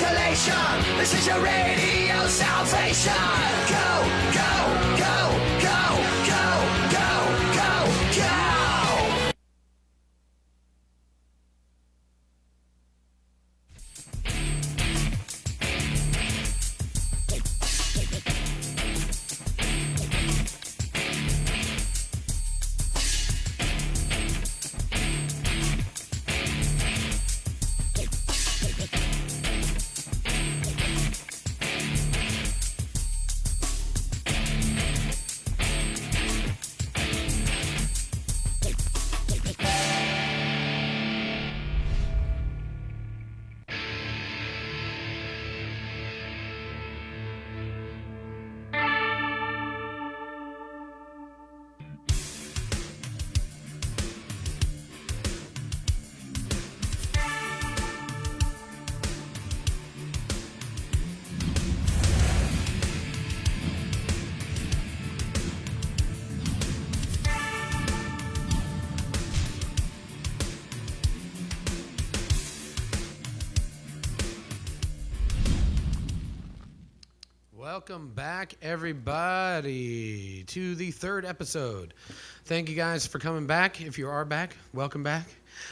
isolation. This is your radio salvation. Go, go, go, go, go, go, go, go. Welcome back, everybody, to the third episode. Thank you guys for coming back. If you are back, welcome back.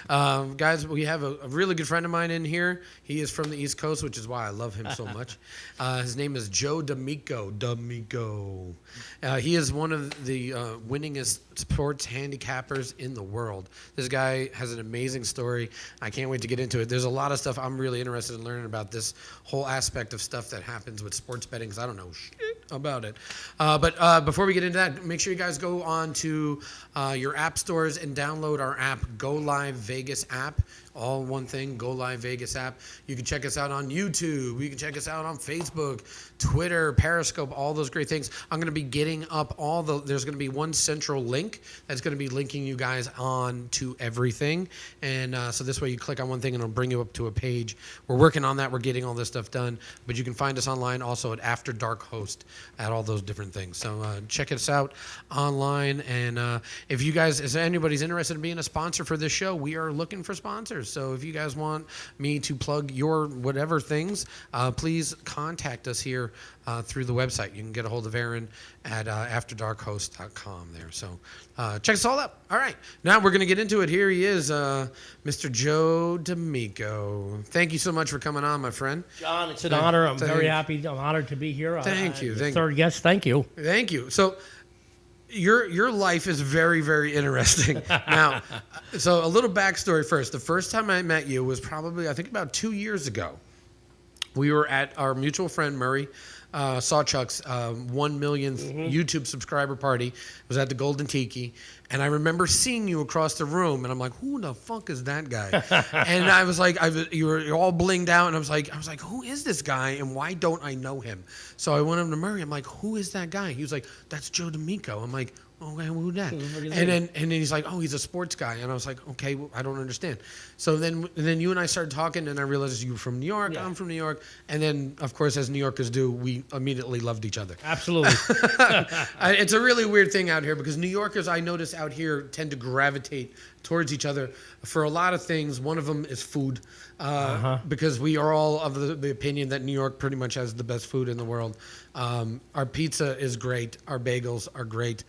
Guys, we have a really good friend of mine in here. He is from the East Coast, which is why I love him so much. His name is Joe D'Amico. He is one of the winningest sports handicappers in the world. This guy has an amazing story. I can't wait to get into it. There's a lot of stuff I'm really interested in learning about this whole aspect of stuff that happens with sports betting because I don't know shit about it. But before we get into that, make sure you guys go on to your app stores and download our app, Go Live Vegas app. All one thing, Go Live Vegas app. You can check us out on YouTube. You can check us out on Facebook, Twitter, Periscope, all those great things. I'm going to be getting up there's going to be one central link that's going to be linking you guys on to everything. And so this way you click on one thing and it'll bring you up to a page. We're working on that. We're getting all this stuff done. But you can find us online also at After Dark Host at all those different things. So check us out online. And if anybody's interested in being a sponsor for this show, we are looking for sponsors. So if you guys want me to plug your whatever things, please contact us here through the website. You can get a hold of Aaron at afterdarkhost.com there. So check us all out. All right. Now we're going to get into it. Here he is, Mr. Joe D'Amico. Thank you so much for coming on, my friend. John, it's an honor. I'm very happy. I'm honored to be here. Thank you. Third guest. Thank you. Thank you. So your life is very, very interesting. Now, so a little backstory first. The first time I met you was probably, I think, about 2 years ago. We were at our mutual friend Murray Sawchuk's 1 millionth YouTube subscriber party. It was at the Golden Tiki. And I remember seeing you across the room, and I'm like, who the fuck is that guy? And I was like, you're all blinged out, and I was like, who is this guy, and why don't I know him? So I went up to Murray. I'm like, who is that guy? He was like, that's Joe D'Amico. I'm like, okay, who's that? And then he's like, oh, he's a sports guy. And I was like, okay, well, I don't understand. So then you and I started talking, and I realized you were from New York. Yeah. I'm from New York. And then, of course, as New Yorkers do, we immediately loved each other. Absolutely. It's a really weird thing out here because New Yorkers, I notice out here, tend to gravitate towards each other for a lot of things. One of them is food, because we are all of the opinion that New York pretty much has the best food in the world. Our pizza is great. Our bagels are great.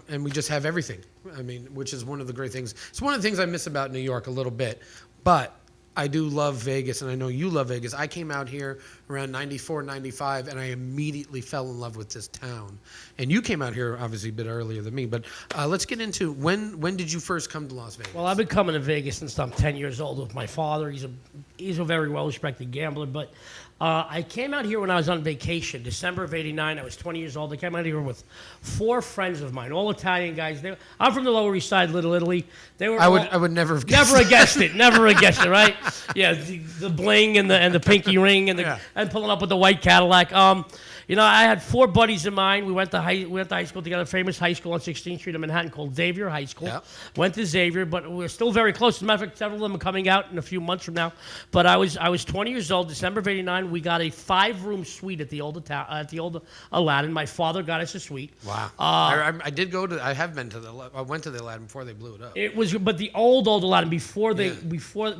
And we just have everything. I mean, which is one of the great things. It's one of the things I miss about New York a little bit. But I do love Vegas, and I know you love Vegas. I came out here around 94, 95, and I immediately fell in love with this town. And you came out here, obviously, a bit earlier than me. But let's get into when did you first come to Las Vegas? Well, I've been coming to Vegas since I'm 10 years old with my father. He's a very well-respected gambler. But I came out here when I was on vacation, December of '89. I was 20 years old. I came out here with 4 friends of mine, all Italian guys. I'm from the Lower East Side, Little Italy. They were. I would never have guessed. Never have guessed it. Never have guessed it. Right? Yeah, the bling and the pinky ring and pulling up with the white Cadillac. I had 4 buddies of mine. We went to high school together, famous high school on 16th Street in Manhattan called Xavier High School. Yep. Went to Xavier, but we're still very close. As a matter of fact, several of them are coming out in a few months from now. But I was 20 years old, December of '89. We got a 5-room suite at the old Aladdin. My father got us a suite. Wow. I went to the Aladdin before they blew it up. It was, but the old Aladdin before they before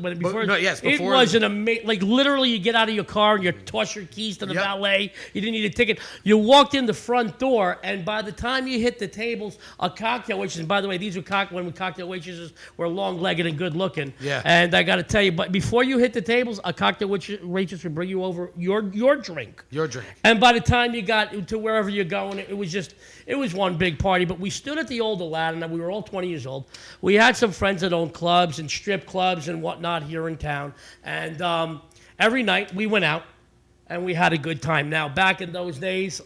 Yes, It before was an amazing, like literally you get out of your car and you toss your keys to the Yep. valet. You didn't need a ticket. You walked in the front door, and by the time you hit the tables, a cocktail waitress, and by the way, these were cocktail waitresses were long-legged and good-looking. Yeah. And I got to tell you, but before you hit the tables, a cocktail waitress would bring you over your drink. your drink. And by the time you got to wherever you're going, it was one big party. But we stood at the old Aladdin, and we were all 20 years old. We had some friends that owned clubs and strip clubs and whatnot here in town. And every night we went out, and we had a good time. Now, back in those days,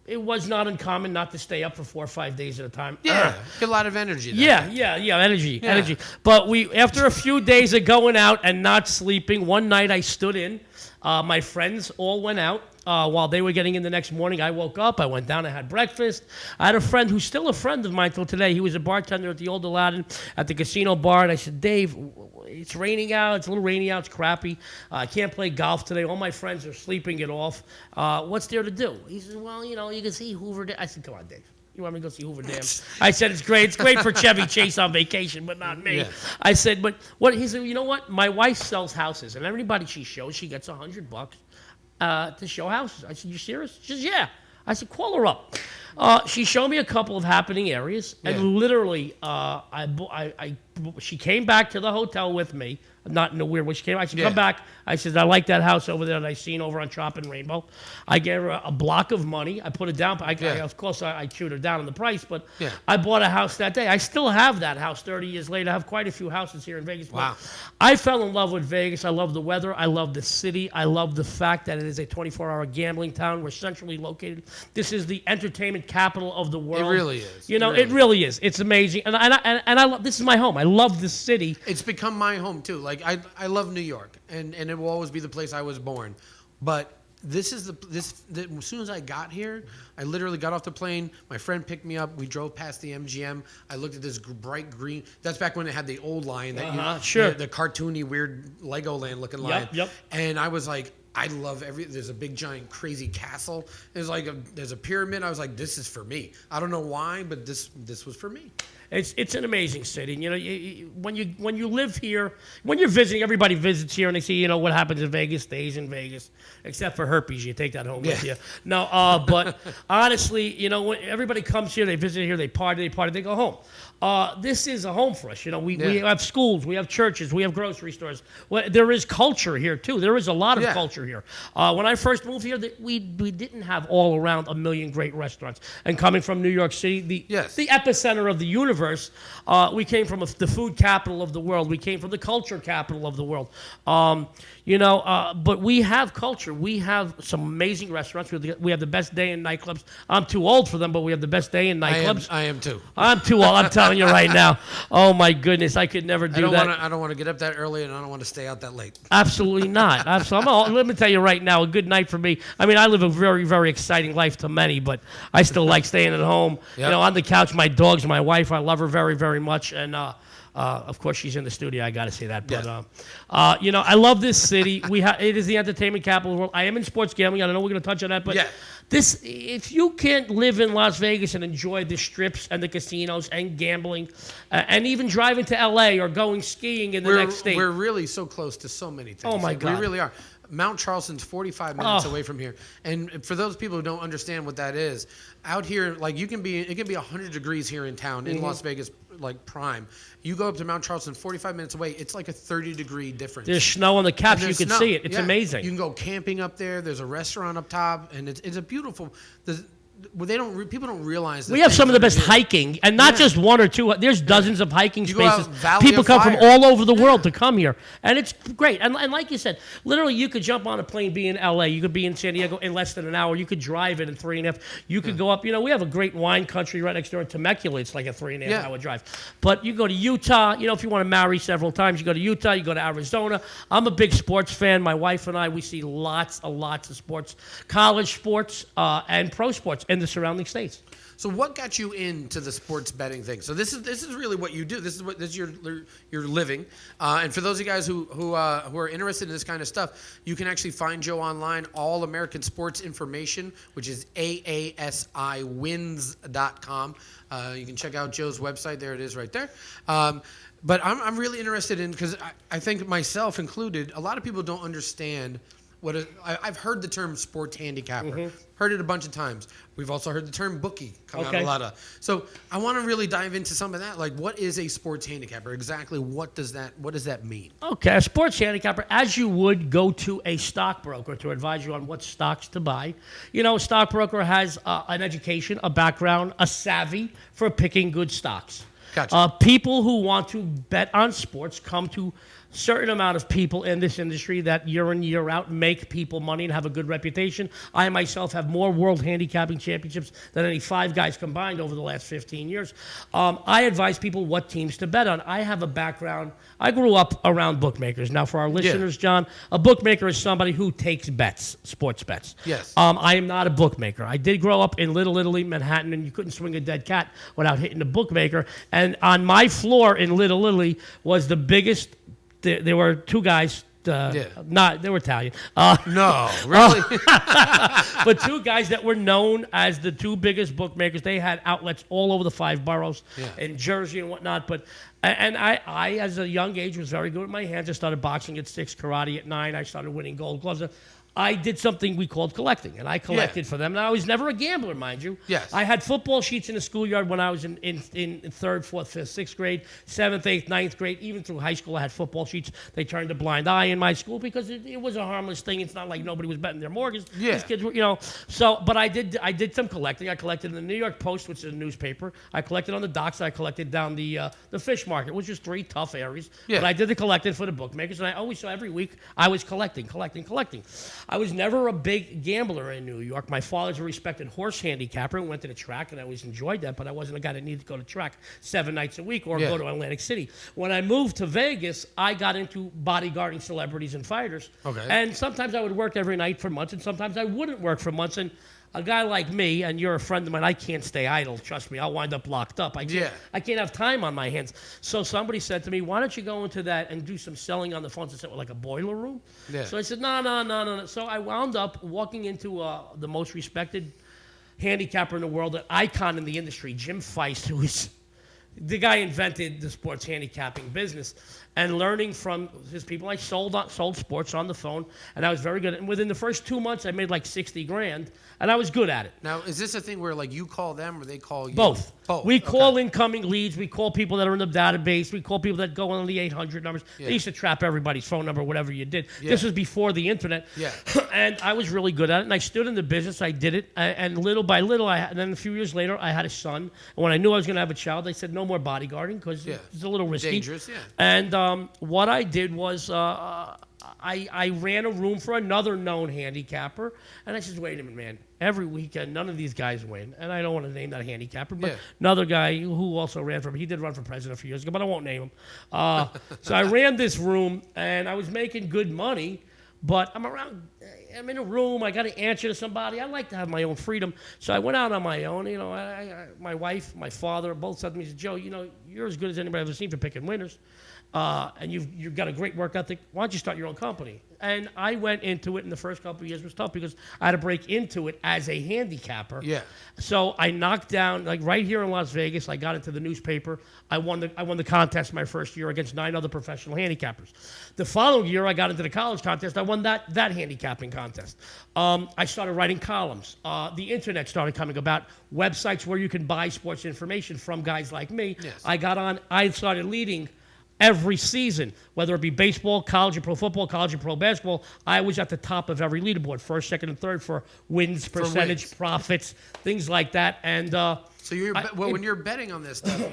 it was not uncommon not to stay up for 4 or 5 days at a time. Yeah, get a lot of energy. Energy. But after a few days of going out and not sleeping, one night I stood in. My friends all went out. While they were getting in the next morning, I woke up. I went down. I had breakfast. I had a friend who's still a friend of mine till today. He was a bartender at the old Aladdin at the casino bar. And I said, Dave, it's raining out. It's a little rainy out. It's crappy. I can't play golf today. All my friends are sleeping it off. What's there to do? He said, well, you can see Hoover Dam. I said, come on, Dave. You want me to go see Hoover Dam? I said, it's great. It's great for Chevy Chase on vacation, but not me. Yeah. I said, but what? He said, you know what? My wife sells houses, and everybody she shows, she gets $100 to show houses. I said, you serious? She says, yeah. I said, call her up. She showed me a couple of happening areas, and literally, she came back to the hotel with me. Not in a weird way. She came. I said, come back. I said, I like that house over there that I seen over on Chopping Rainbow. I gave her a block of money. I put it down. Of course, I chewed her down on the price, but I bought a house that day. I still have that house 30 years later. I have quite a few houses here in Vegas. Wow. I fell in love with Vegas. I love the weather. I love the city. I love the fact that it is a 24-hour gambling town. We're centrally located. This is the entertainment capital of the world. It really is. It really is. It's amazing. And I love, this is my home. I love this city. It's become my home too. Like I love New York, and it will always be the place I was born. But as soon as I got here, I literally got off the plane. My friend picked me up. We drove past the MGM. I looked at this bright green. That's back when it had the old line, the cartoony, weird Legoland looking line. Yep. And I was like, I love there's a big giant crazy castle. There's a pyramid. I was like, this is for me. I don't know why, but this was for me. It's an amazing city. When you live here, when you're visiting, everybody visits here and they see, what happens in Vegas stays in Vegas, except for herpes. You take that home with you. No, but honestly, when everybody comes here, they visit here, they party, they go home. This is a home for us. We have schools, we have churches, we have grocery stores. There is culture here too. There is a lot of culture here. When I first moved here, we didn't have all around a million great restaurants. And coming from New York City, the epicenter of the universe, we came from the food capital of the world. We came from the culture capital of the world. But we have culture. We have some amazing restaurants. We have the best day in nightclubs. I'm too old for them, but we have the best day in nightclubs. I am too. I'm too old. I'm telling you right now. Oh my goodness, I could never do that. I don't want to get up that early, and I don't want to stay out that late. Absolutely not. Let me tell you right now, a good night for me. I mean, I live a very, very exciting life to many, but I still like staying at home. Yep. On the couch, my dogs, my wife. I love her very, very much, and of course, she's in the studio. I got to say that. But I love this city. It is the entertainment capital of the world. I am in sports gambling. I don't know we're going to touch on that, but if you can't live in Las Vegas and enjoy the strips and the casinos and gambling, and even driving to LA or going skiing in the next state, we're really so close to so many things. Oh my God, we really are. Mount Charleston's 45 minutes away from here, and for those people who don't understand what that is, out here, like it can be 100 degrees here in town in Las Vegas, like prime. You go up to Mount Charleston, 45 minutes away, it's like a 30-degree difference. There's snow on the caps. You can see it. It's amazing. You can go camping up there. There's a restaurant up top, and it's a beautiful. People don't realize that we have some of the best hiking, and not just one or two. There's dozens of hiking spaces. People come from all over the world to come here, and it's great. And like you said, literally, you could jump on a plane, be in LA. You could be in San Diego in less than an hour. You could drive it in 3.5. You could go up. We have a great wine country right next door in Temecula. It's like a 3.5 hour drive. But you go to Utah. If you want to marry several times, you go to Utah. You go to Arizona. I'm a big sports fan. My wife and I, we see lots of sports, college sports, and pro sports in the surrounding states. So what got you into the sports betting thing? So this is really what you do. This is your living. And for those of you guys who are interested in this kind of stuff, you can actually find Joe online. All American Sports Information, which is AASIwins.com. You can check out Joe's website. There it is, right there. But I'm really interested in, because I think myself included, a lot of people don't understand I've heard the term sports handicapper, heard it a bunch of times. We've also heard the term bookie come out a lot of. So I want to really dive into some of that. Like, what is a sports handicapper? Exactly what does that mean? Okay, a sports handicapper, as you would go to a stockbroker to advise you on what stocks to buy. You know, a stockbroker has an education, a background, a savvy for picking good stocks. Gotcha. People who want to bet on sports come to certain amount of people in this industry that year in, year out make people money and have a good reputation. I myself have more world handicapping championships than any 5 guys combined over the last 15 years. I advise people what teams to bet on. I have a background. I grew up around bookmakers. Now, for our listeners, John, a bookmaker is somebody who takes bets, sports bets. Yes. I am not a bookmaker. I did grow up in Little Italy, Manhattan, and you couldn't swing a dead cat without hitting the bookmaker. And on my floor in Little Italy was the biggest. There were 2 guys. They were Italian. No, really? But 2 guys that were known as the 2 biggest bookmakers. They had outlets all over the 5 boroughs in Jersey and whatnot. But I, as a young age, was very good with my hands. I started boxing at 6, karate at 9. I started winning gold gloves. I did something we called collecting, and I collected for them. And I was never a gambler, mind you. Yes. I had football sheets in the schoolyard when I was in 3rd, 4th, 5th, 6th grade, 7th, 8th, 9th grade. Even through high school, I had football sheets. They turned a blind eye in my school because it was a harmless thing. It's not like nobody was betting their mortgage. Yeah. These kids were, you know. So, but I did some collecting. I collected in the New York Post, which is a newspaper. I collected on the docks. I collected down the fish market, which is 3 tough areas. Yeah. But I did the collecting for the bookmakers, and I always saw every week I was collecting. I was never a big gambler in New York. My father's a respected horse handicapper and went to the track, and I always enjoyed that, but I wasn't a guy that needed to go to track 7 nights a week or go to Atlantic City. When I moved to Vegas, I got into bodyguarding celebrities and fighters. Okay. And sometimes I would work every night for months, and sometimes I wouldn't work for months. And a guy like me, and you're a friend of mine, I can't stay idle. Trust me, I'll wind up locked up. I can't have time on my hands. So somebody said to me, why don't you go into that and do some selling on the phones and set like a boiler room? Yeah. So I said, no. So I wound up walking into the most respected handicapper in the world, an icon in the industry, Jim Feist, who is the guy invented the sports handicapping business, and learning from his people. I sold sports on the phone, and I was very good. And within the first 2 months, I made like $60,000, and I was good at it. Now, is this a thing where like you call them or they call you? Both. We call incoming leads. We call people that are in the database. We call people that go on the 800 numbers. They used to trap everybody's phone number, whatever you did. This was before the internet. Yeah. And I was really good at it, and I stood in the business. I did it, and little by little, and then a few years later, I had a son. And when I knew I was going to have a child, they said no more bodyguarding because it's a little risky. Dangerous, yeah. And what I did was I ran a room for another known handicapper, and I said, wait a minute, man. Every weekend, none of these guys win, and I don't want to name that handicapper, but another guy who also he did run for president a few years ago, but I won't name him. So I ran this room, and I was making good money, but I'm in a room, I got to answer to somebody. I like to have my own freedom, so I went out on my own. You know, my wife, my father, both said to me, Joe, you know, you're as good as anybody I've ever seen for picking winners. And you've got a great work ethic. Why don't you start your own company? And I went into it, and the first couple of years was tough because I had to break into it as a handicapper. Yeah. So I knocked down, like right here in Las Vegas, I got into the newspaper. I won the contest my first year against 9 other professional handicappers. The following year, I got into the college contest. I won that handicapping contest. I started writing columns. The internet started coming about, websites where you can buy sports information from guys like me. Yes. I started leading every season, whether it be baseball, college and pro football, college and pro basketball. I was at the top of every leaderboard, first, second, and third for wins, percentage, profits, things like that. And so when you're betting on this stuff,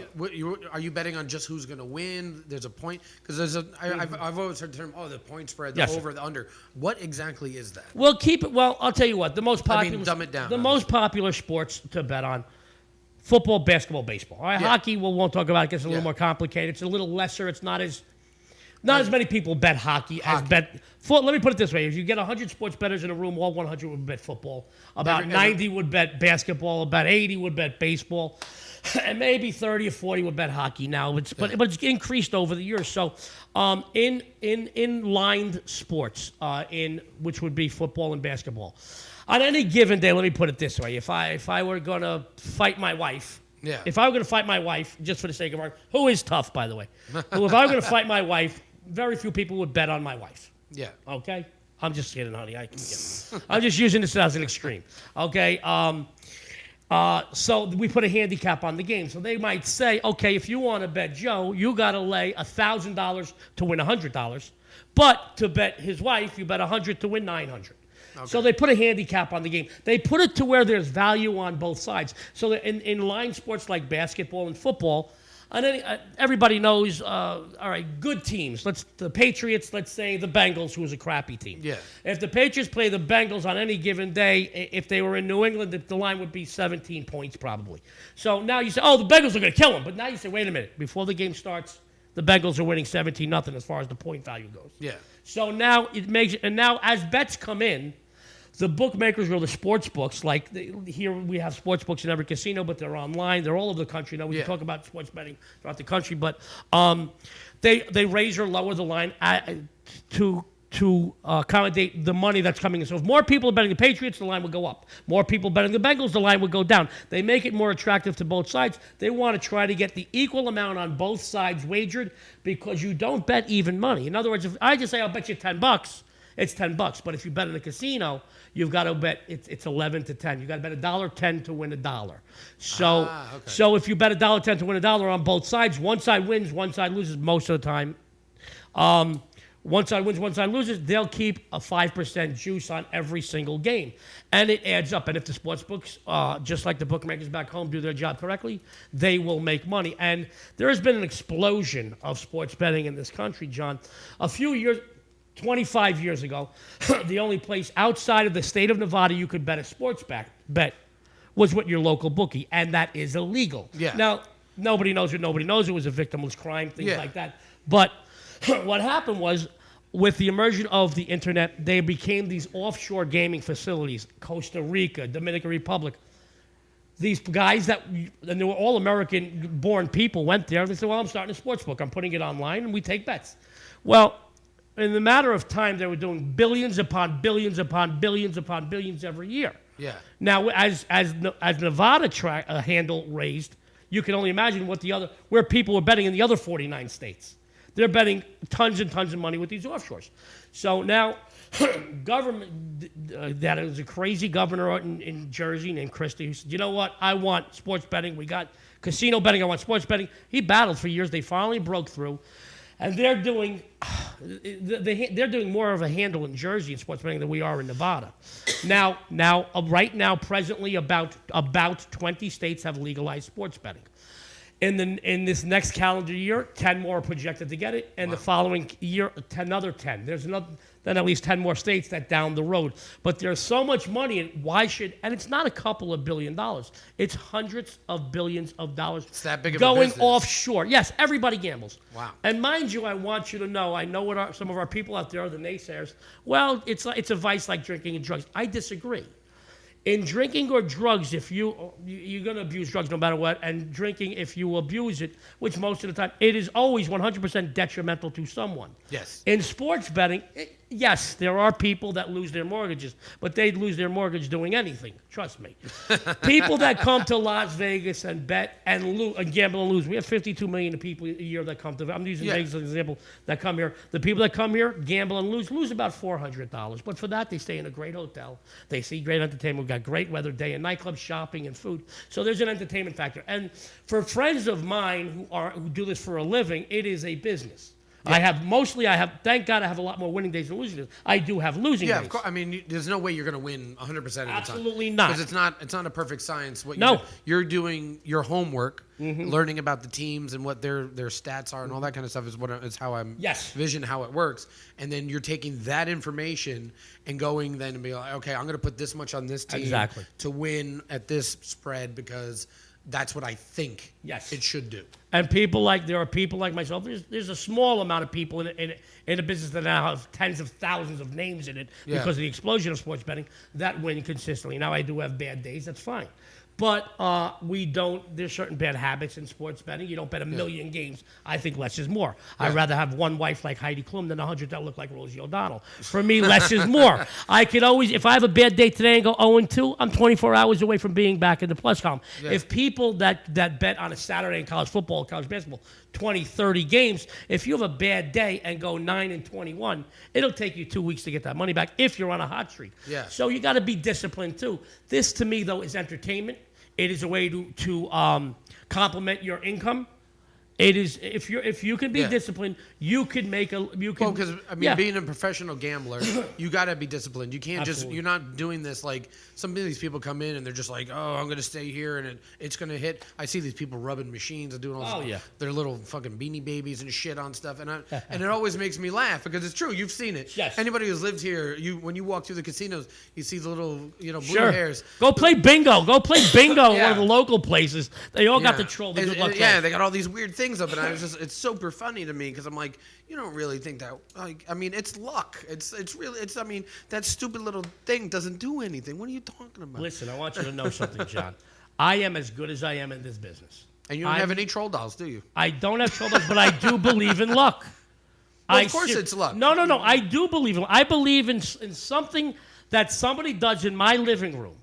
are you betting on just who's going to win? There's a point because I've always heard the term, the point spread, the over, the under. What exactly is that? Well, I'll tell you what. The most popular, dumb it down. The most popular sports to bet on. Football, basketball, baseball. All right, hockey, we won't talk about it. It gets a little more complicated. It's a little lesser. It's not as many people bet hockey as bet football. Let me put it this way. If you get 100 sports bettors in a room, all 100 would bet football. About 90 would bet basketball. About 80 would bet baseball. And maybe 30 or 40 would bet hockey now. But it's increased over the years. So in lined sports, which would be football and basketball, on any given day, let me put it this way. If I were going to fight my wife, Yeah. If I were going to fight my wife, just for the sake of argument, who is tough, by the way, who if I were going to fight my wife, very few people would bet on my wife. Yeah. Okay? I'm just kidding, honey. I'm just using this as an extreme. Okay? So we put a handicap on the game. So they might say, okay, if you want to bet Joe, you got to lay $1,000 to win $100. But to bet his wife, you bet $100 to win $900. Okay. So they put a handicap on the game. They put it to where there's value on both sides. So that in line sports like basketball and football, everybody knows, all right, good teams. The Patriots, let's say the Bengals, who is a crappy team. Yeah. If the Patriots play the Bengals on any given day, if they were in New England, the line would be 17 points probably. So now you say, oh, the Bengals are going to kill them. But now you say, wait a minute. Before the game starts, the Bengals are winning 17-0 as far as the point value goes. Yeah. So now it makes it, and now as bets come in, the bookmakers or the sports books, here we have sports books in every casino, but they're online. They're all over the country. Now we can talk about sports betting throughout the country, but they raise or lower the line to accommodate the money that's coming in. So if more people are betting the Patriots, the line would go up. More people betting the Bengals, the line would go down. They make it more attractive to both sides. They want to try to get the equal amount on both sides wagered because you don't bet even money. In other words, if I just say I'll bet you $10, it's $10. But if you bet in a casino, you've got to bet it's 11 to 10. You've got to bet $1.10 to win $1. So so if you bet $1.10 to win $1 on both sides, one side wins, one side loses most of the time. One side wins, one side loses. They'll keep a 5% juice on every single game. And it adds up. And if the sports books, just like the bookmakers back home, do their job correctly, they will make money. And there has been an explosion of sports betting in this country, John. 25 years ago, the only place outside of the state of Nevada you could bet a sports bet was with your local bookie, and that is illegal. Yeah. Now, nobody knows what nobody knows. It was a victimless crime, things like that. But what happened was, with the emergence of the internet, they became these offshore gaming facilities, Costa Rica, Dominican Republic. These guys and they were all American-born people, went there. They said, well, I'm starting a sports book. I'm putting it online, and we take bets. Well, in the matter of time, they were doing billions upon billions upon billions upon billions every year. Yeah. Now, as Nevada handle raised, you can only imagine where people were betting in the other 49 states. They're betting tons and tons of money with these offshores. So now, government, that is a crazy governor in Jersey named Christie who said, you know what, I want sports betting. We got casino betting. I want sports betting. He battled for years. They finally broke through. And they're doing more of a handle in Jersey in sports betting than we are in Nevada. Right now, presently, about 20 states have legalized sports betting. In this next calendar year, 10 more are projected to get it, and the following year, another 10. There's then at least 10 more states that down the road. But there's so much money, and it's not a couple of $1 billion. It's hundreds of billions of dollars. It's that big of going a business. offshore. Yes, everybody gambles. Wow. And mind you, I want you to know, I know what some of our people out there are, the naysayers. Well, it's a vice like drinking and drugs. I disagree. In drinking or drugs, if you're going to abuse drugs no matter what, and drinking, if you abuse it, which most of the time, it is always 100% detrimental to someone. Yes. In sports betting, yes, there are people that lose their mortgages, but they'd lose their mortgage doing anything. Trust me. People that come to Las Vegas and bet and gamble and lose. We have 52 million people a year that come to. I'm using Vegas as an example. That come here. The people that come here gamble and lose about $400. But for that, they stay in a great hotel. They see great entertainment. We've got great weather, day and nightclubs, shopping, and food. So there's an entertainment factor. And for friends of mine who do this for a living, it is a business. Yeah. Thank God I have a lot more winning days than losing days. I do have losing days. Yeah, of course. I mean, there's no way you're going to win 100% of the time. Absolutely not. Because it's not a perfect science. You're doing your homework, learning about the teams and what their stats are and all that kind of stuff is how I'm vision how it works. And then you're taking that information and going then and be like, okay, I'm going to put this much on this team to win at this spread because that's what I think it should do. And there are people like myself. There's a small amount of people in a business that now have tens of thousands of names in it because of the explosion of sports betting that win consistently. Now I do have bad days. That's fine. But we don't. There's certain bad habits in sports betting. You don't bet a million games. I think less is more. I'd rather have one wife like Heidi Klum than 100 that look like Rosie O'Donnell. For me, less is more. I could always, if I have a bad day today and go 0-2, I'm 24 hours away from being back in the plus column. Yeah. If people that bet on a Saturday in college football, college basketball, 20, 30 games, if you have a bad day and go 9-21, it'll take you 2 weeks to get that money back if you're on a hot streak. Yeah. So you got to be disciplined too. This to me though is entertainment. It is a way to complement your income. It is if you can be disciplined, you could make a Well, because I mean, being a professional gambler, you got to be disciplined. You can't Absolutely. you're not doing this like some of these people come in and they're just like, oh, I'm going to stay here and it's going to hit. I see these people rubbing machines and doing all this, their little fucking beanie babies and shit on stuff, and and it always makes me laugh because it's true. You've seen it. Yes. Anybody who's lived here, when you walk through the casinos, you see the little blue hairs. Go play bingo. Go play bingo at one of the local places. They all got the troll. The good luck Yeah, they got all these weird things up, and I was just. It's super funny to me because I'm like, you don't really think that. Like, I mean, it's luck. It's really. I mean, that stupid little thing doesn't do anything. What are you talking about? Listen, I want you to know something, John. I am as good as I am in this business. And you don't have any troll dolls, do you? I don't have troll dolls, but I do believe in luck. Well, of course, it's luck. No. I do believe in. I believe in something that somebody does in my living room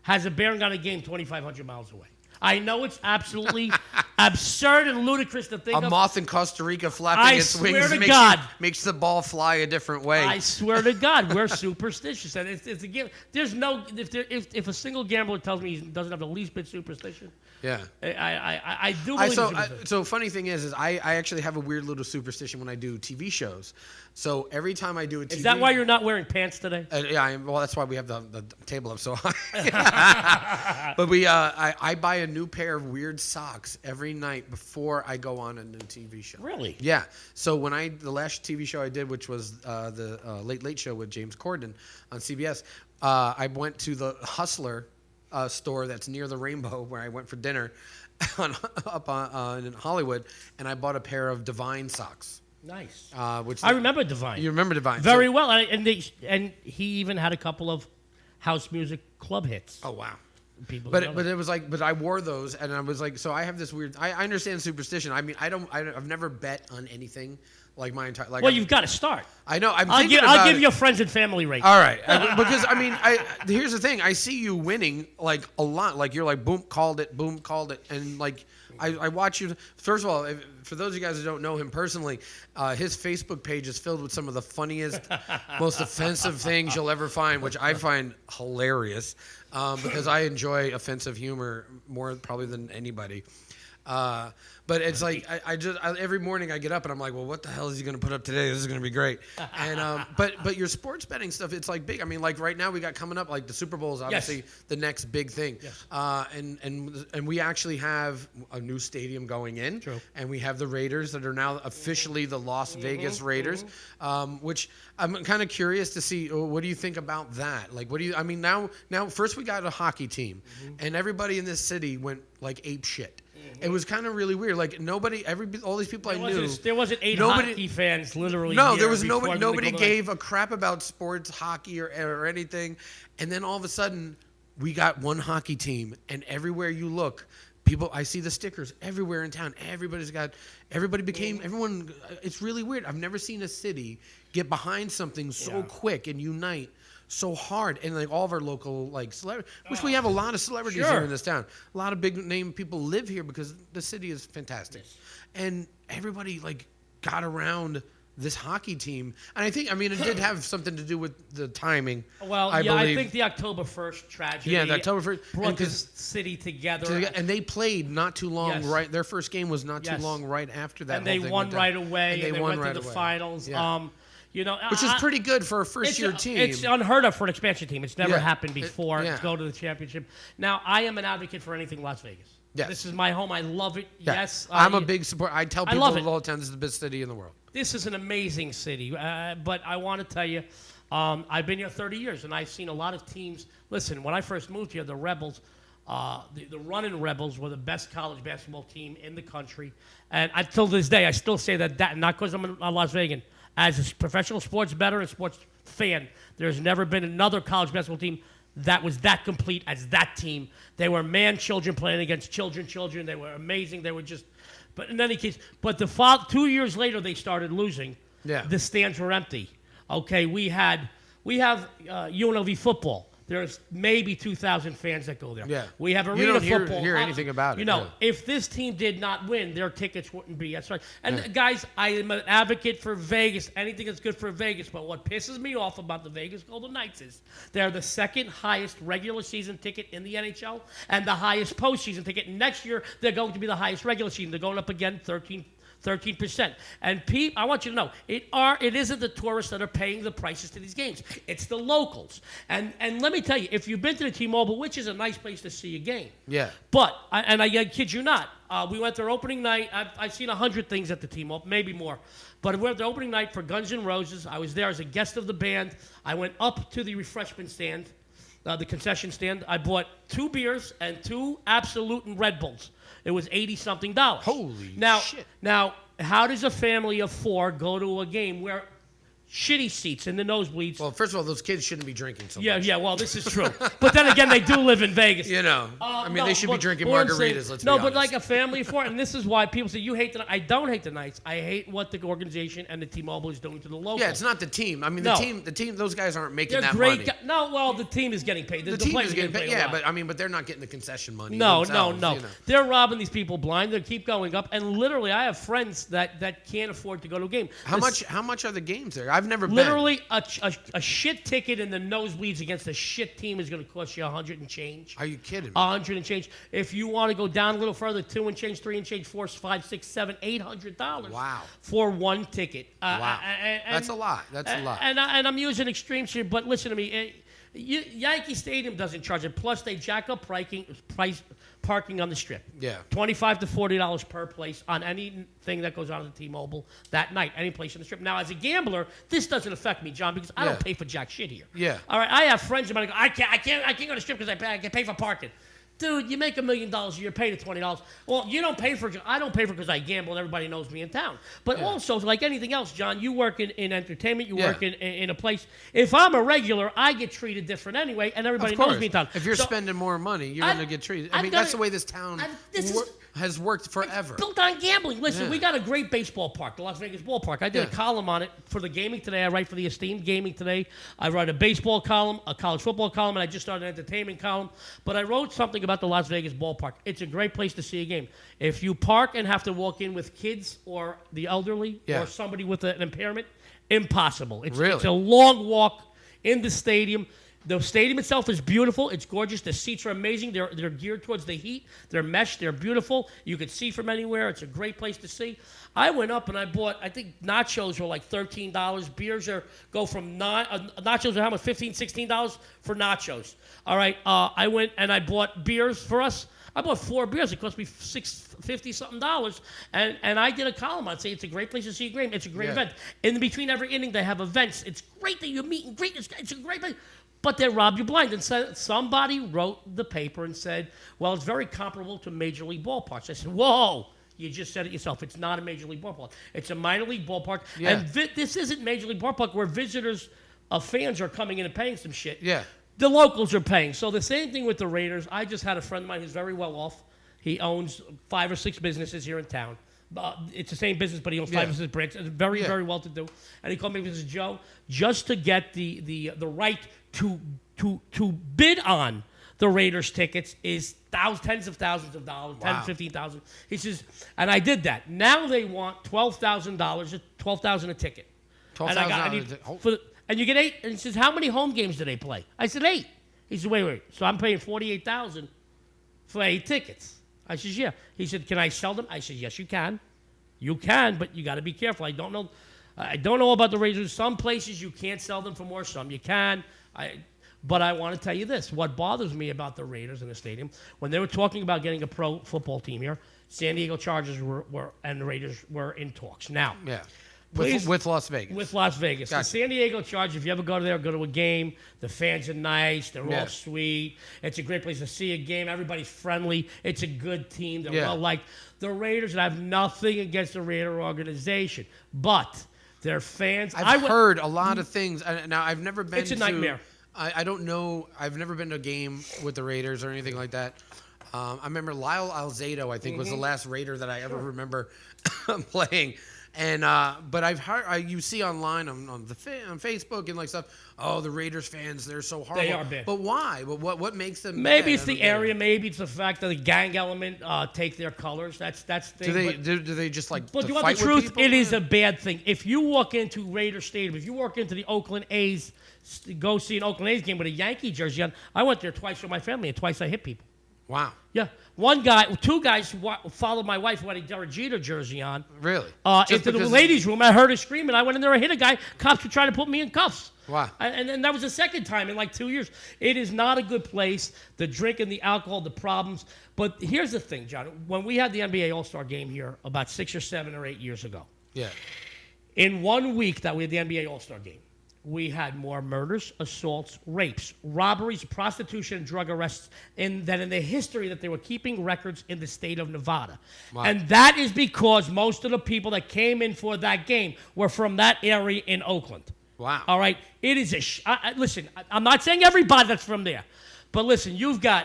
has a bearing on a game 2,500 miles away. I know it's absolutely absurd and ludicrous to think A of. moth in Costa Rica flapping its wings swear to God. Makes the ball fly a different way. I swear to God, we're superstitious, and it's a game. There's no if a single gambler tells me he doesn't have the least bit superstition. Yeah. I do believe in superstition. So funny thing is I actually have a weird little superstition when I do TV shows. So every time I do a TV, Is that why you're not wearing pants today? Well, that's why we have the table up so high. But I buy a new pair of weird socks every night before I go on a new TV show. Really? Yeah. So the last TV show I did, which was the Late Late Show with James Corden on CBS, I went to the Hustler store that's near the Rainbow where I went for dinner in Hollywood, and I bought a pair of Divine socks. Nice. I remember Divine. You remember Divine very well, and he even had a couple of house music club hits. Oh wow. But it was like, but I wore those, and I was like, so I have this weird. I understand superstition. I mean, I've never bet on anything like my entire. Like, well, you've got to start. I know. I'll give your friends and family rates. All right, because I mean, here's the thing. I see you winning like a lot. Like you're like, boom, called it, and like I watch you. First of all, for those of you guys who don't know him personally, his Facebook page is filled with some of the funniest, most offensive things you'll ever find, which I find hilarious. Because I enjoy offensive humor more probably than anybody. But it's like I every morning I get up and I'm like, well, what the hell is he going to put up today? This is going to be great. And but your sports betting stuff, it's like big. I mean, like right now we got coming up like the Super Bowl is obviously the next big thing. Yes. And we actually have a new stadium going in. True. And we have the Raiders that are now officially the Las Vegas Raiders, which I'm kind of curious to see. What do you think about that? Like, I mean, now first we got a hockey team, and everybody in this city went like ape shit. It was kind of really weird. Like all these people I knew. There wasn't hockey fans literally. No, there was nobody. Nobody gave a crap about sports, hockey, or anything. And then all of a sudden, we got one hockey team, and everywhere you look, I see the stickers everywhere in town. Everyone. It's really weird. I've never seen a city get behind something so quick and unite so hard, and like all of our local like celebrities, which we have a lot of celebrities here in this town. A lot of big name people live here because the city is fantastic, and everybody like got around this hockey team. And I mean, it did have something to do with the timing. Well, I think the October 1st tragedy. Yeah, the October 1st brought this city together. And they played not too long. Yes. Right, their first game was not too long right after that. And they won right away. And they went to the finals. Yeah. Which is pretty good for a first-year team. It's unheard of for an expansion team. It's never happened before to go to the championship. Now, I am an advocate for anything Las Vegas. Yes. This is my home. I love it. Yeah. Yes. I'm a big supporter. I tell people all the time this is the best city in the world. This is an amazing city. But I want to tell you, I've been here 30 years, and I've seen a lot of teams. Listen, when I first moved here, the Rebels, the Runnin' Rebels were the best college basketball team in the country. And until this day, I still say that not because I'm a Las Vegan. As a professional sports bettor and sports fan, there's never been another college basketball team that was that complete as that team. They were children playing against children. They were amazing. They were just, but in any case, but 2 years later they started losing. Yeah. The stands were empty. Okay, we have UNLV football. There's maybe 2,000 fans that go there. Yeah. We have arena you don't football. hear anything about it. You know, yeah. if this team did not win, their tickets wouldn't be. That's right. And guys, I am an advocate for Vegas. Anything that's good for Vegas. But what pisses me off about the Vegas Golden Knights is they're the second highest regular season ticket in the NHL and the highest postseason ticket. Next year, they're going to be the highest regular season. They're going up again 13%. And Pete, I want you to know, it isn't the tourists that are paying the prices to these games. It's the locals. And let me tell you, if you've been to the T-Mobile, which is a nice place to see a game. Yeah. But, I kid you not, we went there opening night. I've seen 100 things at the T-Mobile, maybe more. But we went there opening night for Guns N' Roses. I was there as a guest of the band. I went up to the refreshment stand, the concession stand. I bought 2 beers and 2 Absolute and Red Bulls. It was $80-something. Holy shit. Now, how does a family of 4 go to a game where shitty seats in the nosebleeds? Well, first of all, those kids shouldn't be drinking so much. Yeah, well, this is true. But then again, they do live in Vegas. You know, they should be drinking what I'm margaritas, saying- let's be No, honest. but like a family of 4, and this is why people say, you hate the Knights. I don't hate the Knights. I hate what the organization and the T-Mobile is doing to the locals. Yeah, it's not the team. I mean, the team, those guys aren't making They're that great. money. No, well, the team is getting paid. The team players is are getting paid. a Yeah, lot. but they're not getting the concession money. No. themselves, you know. They're robbing these people blind. They keep going up, and literally, I have friends that can't afford to go to a game. How much are the games there? I've never been. Literally, a shit ticket in the nosebleeds against a shit team is going to cost you $100 and change. Are you kidding me? 100 and change. If you want to go down a little further, 2 and change, 3 and change, 4, 5, 6, 7, $800. Wow. For one ticket. Wow. That's a lot. That's a lot. And I'm using extremes here, but listen to me. Yankee Stadium doesn't charge it. Plus, they jack up parking on the strip. Yeah. $25 to $40 per place on anything that goes on at the T-Mobile that night, any place on the strip. Now, as a gambler, this doesn't affect me, John, because I don't pay for jack shit here. Yeah. All right. I have friends of mine who go, I can't go to the strip because I pay for parking. Dude, you make $1 million a year, pay the $20. Well, you don't pay for it. I don't pay for it because I gamble and everybody knows me in town. But also, like anything else, John, you work in entertainment. You work in a place. If I'm a regular, I get treated different anyway, and everybody knows me in town. If you're spending more money, you're going to get treated. I mean, that's the way this town has worked forever. It's built on gambling. Listen, we got a great baseball park, the Las Vegas Ballpark. I did a column on it for the Gaming Today. I write for the Esteemed Gaming Today. I write a baseball column, a college football column, and I just started an entertainment column. But I wrote something about the Las Vegas Ballpark. It's a great place to see a game. If you park and have to walk in with kids or the elderly or somebody with an impairment, impossible. It's a long walk in the stadium. The stadium itself is beautiful. It's gorgeous. The seats are amazing. They're geared towards the heat. They're mesh. They're beautiful. You could see from anywhere. It's a great place to see. I went up and I bought, I think nachos were like $13. Beers go from nachos are how much? $15, $16 for nachos. All right. I went and I bought beers for us. I bought 4 beers. It cost me $50-something. And I did a column. I'd say it's a great place to see a game. It's a great event. In between every inning, they have events. It's great that you meet and greet. It's a great place. But they rob you blind. And somebody wrote the paper and said, well, it's very comparable to Major League ballparks. I said, whoa, you just said it yourself. It's not a Major League ballpark. It's a minor league ballpark. Yeah. And this isn't Major League ballpark where visitors of fans are coming in and paying some shit. Yeah. The locals are paying. So the same thing with the Raiders. I just had a friend of mine who's very well off. He owns 5 or 6 businesses here in town. It's the same business, but he owns 5 or 6 branches. Very, very well to do. And he called me and says, Joe, just to get the right to bid on the Raiders tickets is tens of thousands of dollars, wow. $10,000, $15,000. He says, and I did that. Now they want $12,000, $12,000 a ticket. $12,000 and you get 8. And he says, how many home games do they play? I said 8. He said, wait. So I'm paying $48,000 for 8 tickets. I said, yeah. He said, can I sell them? I said, yes, you can. You can, but you got to be careful. I don't know about the Raiders. Some places you can't sell them for more. Some you can. But I want to tell you this. What bothers me about the Raiders in the stadium, when they were talking about getting a pro football team here, San Diego Chargers and the Raiders were in talks. Now, with Las Vegas. With Las Vegas. Gotcha. The San Diego Chargers, if you ever go to a game, the fans are nice. They're all sweet. It's a great place to see a game. Everybody's friendly. It's a good team. They're well liked. The Raiders, and I have nothing against the Raider organization, but their fans. I've heard a lot of things. Now, I've never been to... It's a nightmare. I don't know. I've never been to a game with the Raiders or anything like that. I remember Lyle Alzado, I think, was the last Raider that I ever remember playing. And but I've heard you see online on Facebook and like stuff. Oh, the Raiders fans, they're so horrible. They are bad. But why? But what makes them? Maybe bad? it's the area. Maybe it's the fact that the gang element take their colors. That's the thing. Do they just like? But to you want fight the with truth? people? It is a bad thing. If you walk into Raider Stadium, if you walk into the Oakland A's, go see an Oakland A's game with a Yankee jersey on. I went there twice with my family, and twice I hit people. Wow. Yeah, two guys followed my wife who had a Derek Jeter jersey on. Really? Into the ladies' room. I heard her screaming. I went in there and hit a guy. Cops were trying to put me in cuffs. Wow. And then that was the second time in like 2 years. It is not a good place. The drinking, the alcohol, the problems. But here's the thing, John. When we had the NBA All-Star game here about 6 or 7 or 8 years ago, Yeah. in 1 week that we had the NBA All-Star game, we had more murders, assaults, rapes, robberies, prostitution, and drug arrests than in the history that they were keeping records in the state of Nevada. Wow. And that is because most of the people that came in for that game were from that area in Oakland. Wow. All right? It is listen, I'm not saying everybody that's from there. But listen, you've got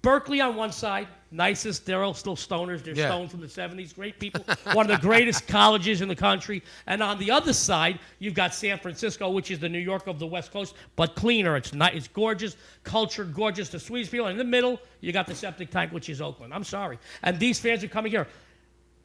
Berkeley on one side, nicest, they're all still stoners. They're stoned from the 70s, great people. One of the greatest colleges in the country. And on the other side, you've got San Francisco, which is the New York of the West Coast, but cleaner. It's gorgeous, cultured, gorgeous, the sweetest people. And in the middle, you got the septic tank, which is Oakland. I'm sorry. And these fans are coming here.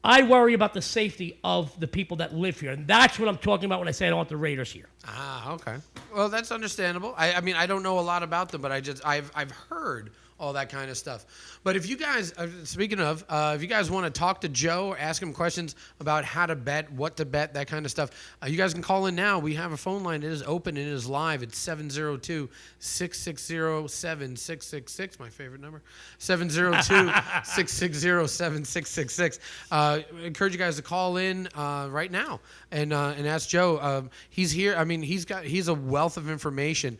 I worry about the safety of the people that live here. And that's what I'm talking about when I say I don't want the Raiders here. Ah, okay. Well, that's understandable. I mean, I don't know a lot about them, but I've heard all that kind of stuff. But if you guys, speaking of, if you guys want to talk to Joe or ask him questions about how to bet, what to bet, that kind of stuff, you guys can call in now. We have a phone line. It is open. It is live. It's 702-660-7666, my favorite number, 702-660-7666. I encourage you guys to call in right now and ask Joe. He's here. I mean, he's a wealth of information.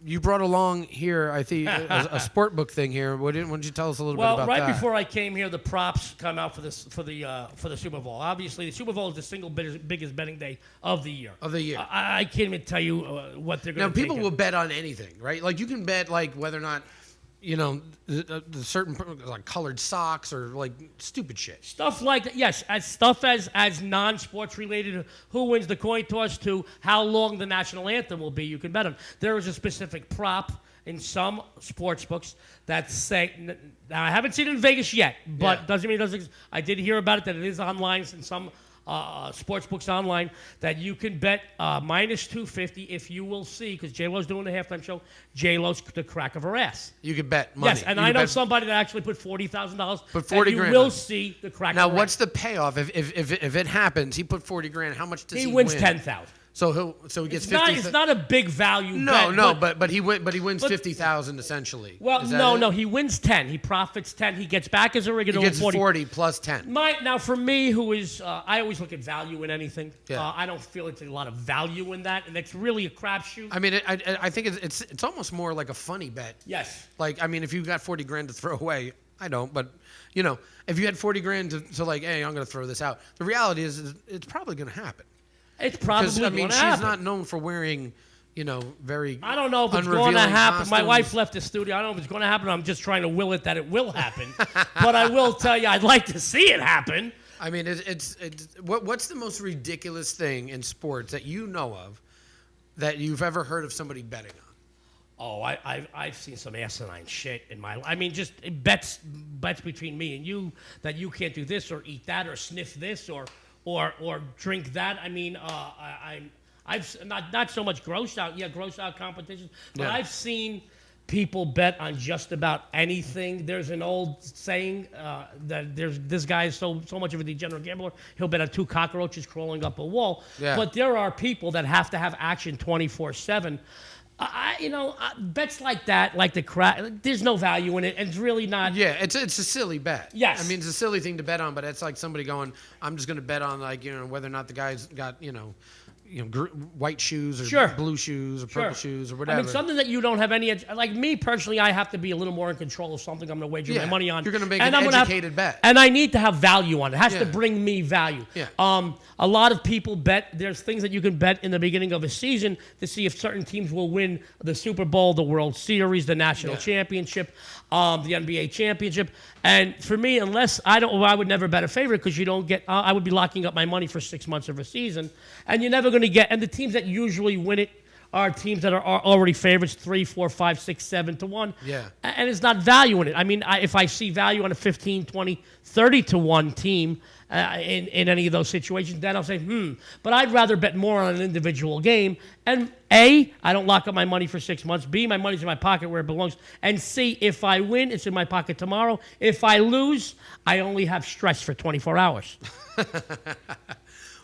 You brought along here, I think, a sport book thing here. Why don't you tell us a little bit about that? Well, right before I came here, the props come out for the Super Bowl. Obviously, the Super Bowl is the single biggest betting day of the year. I can't even tell you what they're going to. Now, people will bet on anything, right? Like you can bet like whether or not, you know, the certain like colored socks or like stupid shit. Stuff like that. Yes, as non-sports related, who wins the coin toss to how long the national anthem will be, you can bet on. There is a specific prop in some sports books that say, now I haven't seen it in Vegas yet, but doesn't mean it doesn't exist. I did hear about it, that it is online in some sports books online, that you can bet minus 250 if you will see, because J-Lo's doing the halftime show, J-Lo's the crack of her ass. You can bet money. Yes, and I know somebody that actually put $40,000. Put 40 grand. You will see the crack now, of her what's ass. the payoff if it happens? He put 40 grand. How much does he wins win? 10,000. So he gets 50. It's not a big value. No, bet, but he wins 50,000 essentially. Well, no, he wins 10. He profits 10. He gets back as a regular. He gets 40 plus 10. Now for me, who is I always look at value in anything. Yeah. I don't feel it's a lot of value in that, and it's really a crapshoot. I mean, I think it's almost more like a funny bet. Yes. Like, I mean, if you got 40 grand to throw away, I don't, but you know, if you had 40 grand to like, hey, I'm going to throw this out. The reality is it's probably going to happen. It's probably I mean, going to she's happen. not known for wearing, you know, very. I don't know if it's going to happen. My wife left the studio. I don't know if it's going to happen. I'm just trying to will it that it will happen. But I will tell you, I'd like to see it happen. I mean, what's the most ridiculous thing in sports that you know of that you've ever heard of somebody betting on? Oh, I've seen some asinine shit in my life. I mean, just bets between me and you that you can't do this or eat that or sniff this or drink that. I mean, I've not so much gross out competitions, but I've seen people bet on just about anything. There's an old saying that this guy is so much of a degenerate gambler, he'll bet on 2 cockroaches crawling up a wall. Yeah. But there are people that have to have action 24/7. Bets like that, like the crack, there's no value in it, and it's really not. Yeah, it's a silly bet. Yes. I mean, it's a silly thing to bet on, but it's like somebody going, I'm just going to bet on, like, you know, whether or not the guy's got, you know, white shoes or Sure. blue shoes or purple shoes or I whatever. mean, something that you don't have any like me personally. I have to be a little more in control of something I'm going to wager my money on. You're going to make and an I'm gonna educated bet. and I need to have value on it. It has to Yeah. bring me value. Yeah. A lot of people bet. There's things that you can bet in the beginning of a season to see if certain teams will win the Super Bowl, the World Series, the National Championship, the NBA championship. And for me, I would never bet a favorite because you don't get. I would be locking up my money for 6 months of a season, and you're never going to get. And the teams that usually win it are teams that are already favorites 3, 4, 5, 6, 7 to 1. Yeah. And it's not value in it. I mean, if I see value on a 15, 20, 30 to 1 team in any of those situations, then I'll say, But I'd rather bet more on an individual game. And A, I don't lock up my money for 6 months. B, my money's in my pocket where it belongs. And C, if I win, it's in my pocket tomorrow. If I lose, I only have stress for 24 hours.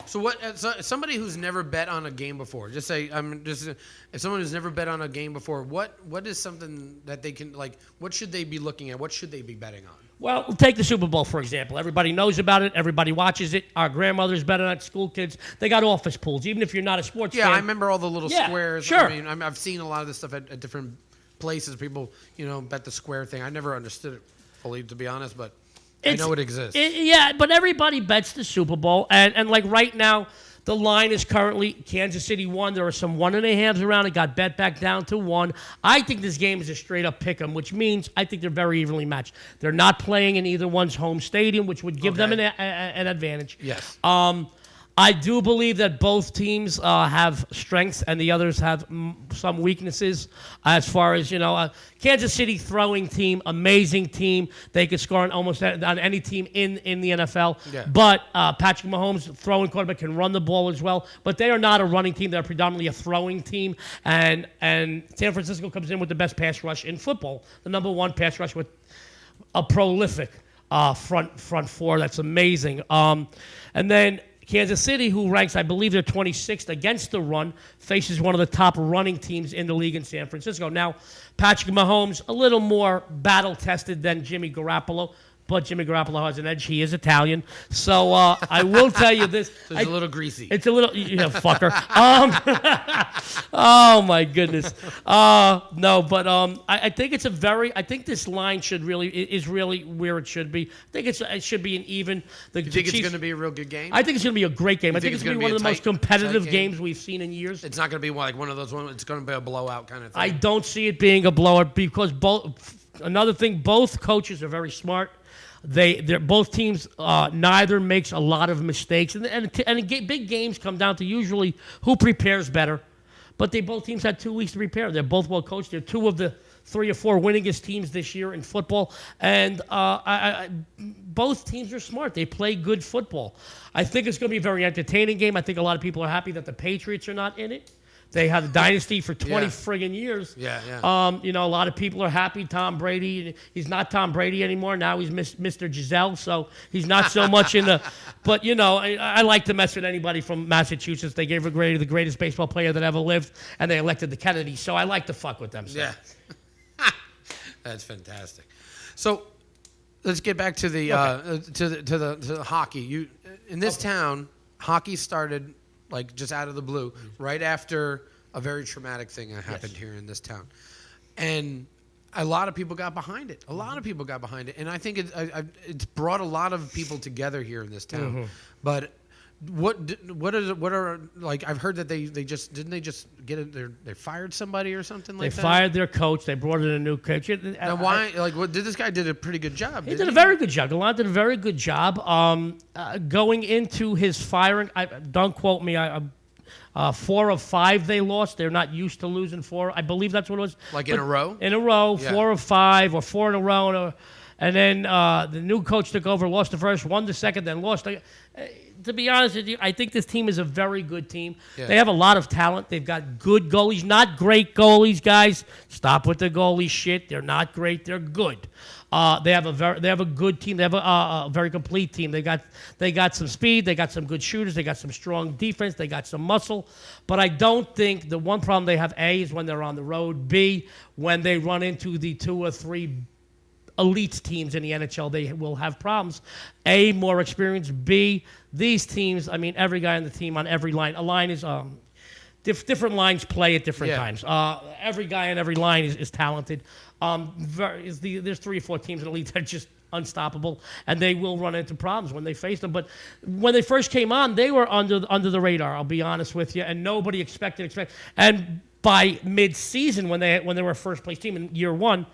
So what? So somebody who's never bet on a game before, just say if someone who's never bet on a game before, what is something that they can like? What should they be looking at? What should they be betting on? Well, take the Super Bowl, for example. Everybody knows about it. Everybody watches it. Our grandmothers bet on it. School kids, they got office pools. Even if you're not a sports fan. Yeah, I remember all the little squares. Sure. I mean, I've seen a lot of this stuff at different places. People, bet the square thing. I never understood it fully, to be honest, but I know it exists. Yeah, but everybody bets the Super Bowl. And like right now, the line is currently Kansas City 1. There are some 1.5s around. It got bet back down to 1. I think this game is a straight-up pick 'em, which means I think they're very evenly matched. They're not playing in either one's home stadium, which would give them an advantage. Yes. I do believe that both teams have strengths and the others have some weaknesses. As far as, Kansas City throwing team, amazing team. They could score on almost on any team in the NFL. Yeah. But Patrick Mahomes, throwing quarterback, can run the ball as well. But they are not a running team. They're predominantly a throwing team. And San Francisco comes in with the best pass rush in football, the number 1 pass rush with a prolific front four. That's amazing. And then Kansas City, who ranks, I believe they're 26th against the run, faces one of the top running teams in the league in San Francisco. Now, Patrick Mahomes, a little more battle-tested than Jimmy Garoppolo, but Jimmy Garoppolo has an edge. He is Italian. So I will tell you this. So it's a little greasy. It's a little, fucker. Oh, my goodness. No, but I think I think this line is really where it should be. I think it should be an even. You think it's going to be a real good game? I think it's going to be a great game. I think it's going to be one of the most competitive games we've seen in years. It's not going to be like one of those ones. It's going to be a blowout kind of thing. I don't see it being a blowout because another thing, both coaches are very smart. They're both teams. Neither makes a lot of mistakes, and big games come down to usually who prepares better. But both teams had 2 weeks to prepare. They're both well coached. They're 2 of the 3 or 4 winningest teams this year in football, and both teams are smart. They play good football. I think it's going to be a very entertaining game. I think a lot of people are happy that the Patriots are not in it. They had a dynasty for 20 friggin' years. Yeah. A lot of people are happy. Tom Brady, he's not Tom Brady anymore. Now he's Mr. Giselle, so he's not so much in the. But, I like to mess with anybody from Massachusetts. They gave Grady the greatest baseball player that ever lived, and they elected the Kennedys, so I like to fuck with them. So. Yeah. That's fantastic. So let's get back to the to the hockey. In this town, hockey started like just out of the blue, right after a very traumatic thing that happened here in this town. And a lot of people got behind it. And I think it's brought a lot of people together here in this town. But what are like? I've heard that they fired somebody or something like that. They fired their coach. They brought in a new coach. Now why? This guy did a pretty good job. He did a very good job. Gallant did a very good job. Going into his firing, don't quote me. 4 of 5 they lost. They're not used to losing 4. I believe that's what it was. In a row? In a row, Yeah. 4 of 5 or 4 in a row. And then the new coach took over, lost the first, won the second, then lost. To be honest with you, I think this team is a very good team. Yeah. They have a lot of talent. They've got good goalies, not great goalies, guys. Stop with the goalie shit. They're not great. They're good. They have a good team. They have a very complete team. They got some speed. They got some good shooters. They got some strong defense. They got some muscle. But I don't think the one problem they have, A, is when they're on the road. B, when they run into the 2 or 3 elite teams in the NHL, they will have problems. A, more experience. B, these teams, I mean, every guy on the team on every line. A line is different lines play at different times. Every guy on every line is talented. There's 3 or 4 teams in the league that are just unstoppable, and they will run into problems when they face them. But when they first came on, they were under the radar. I'll be honest with you, and nobody expected. And by mid-season, when they were a first-place team in year 1,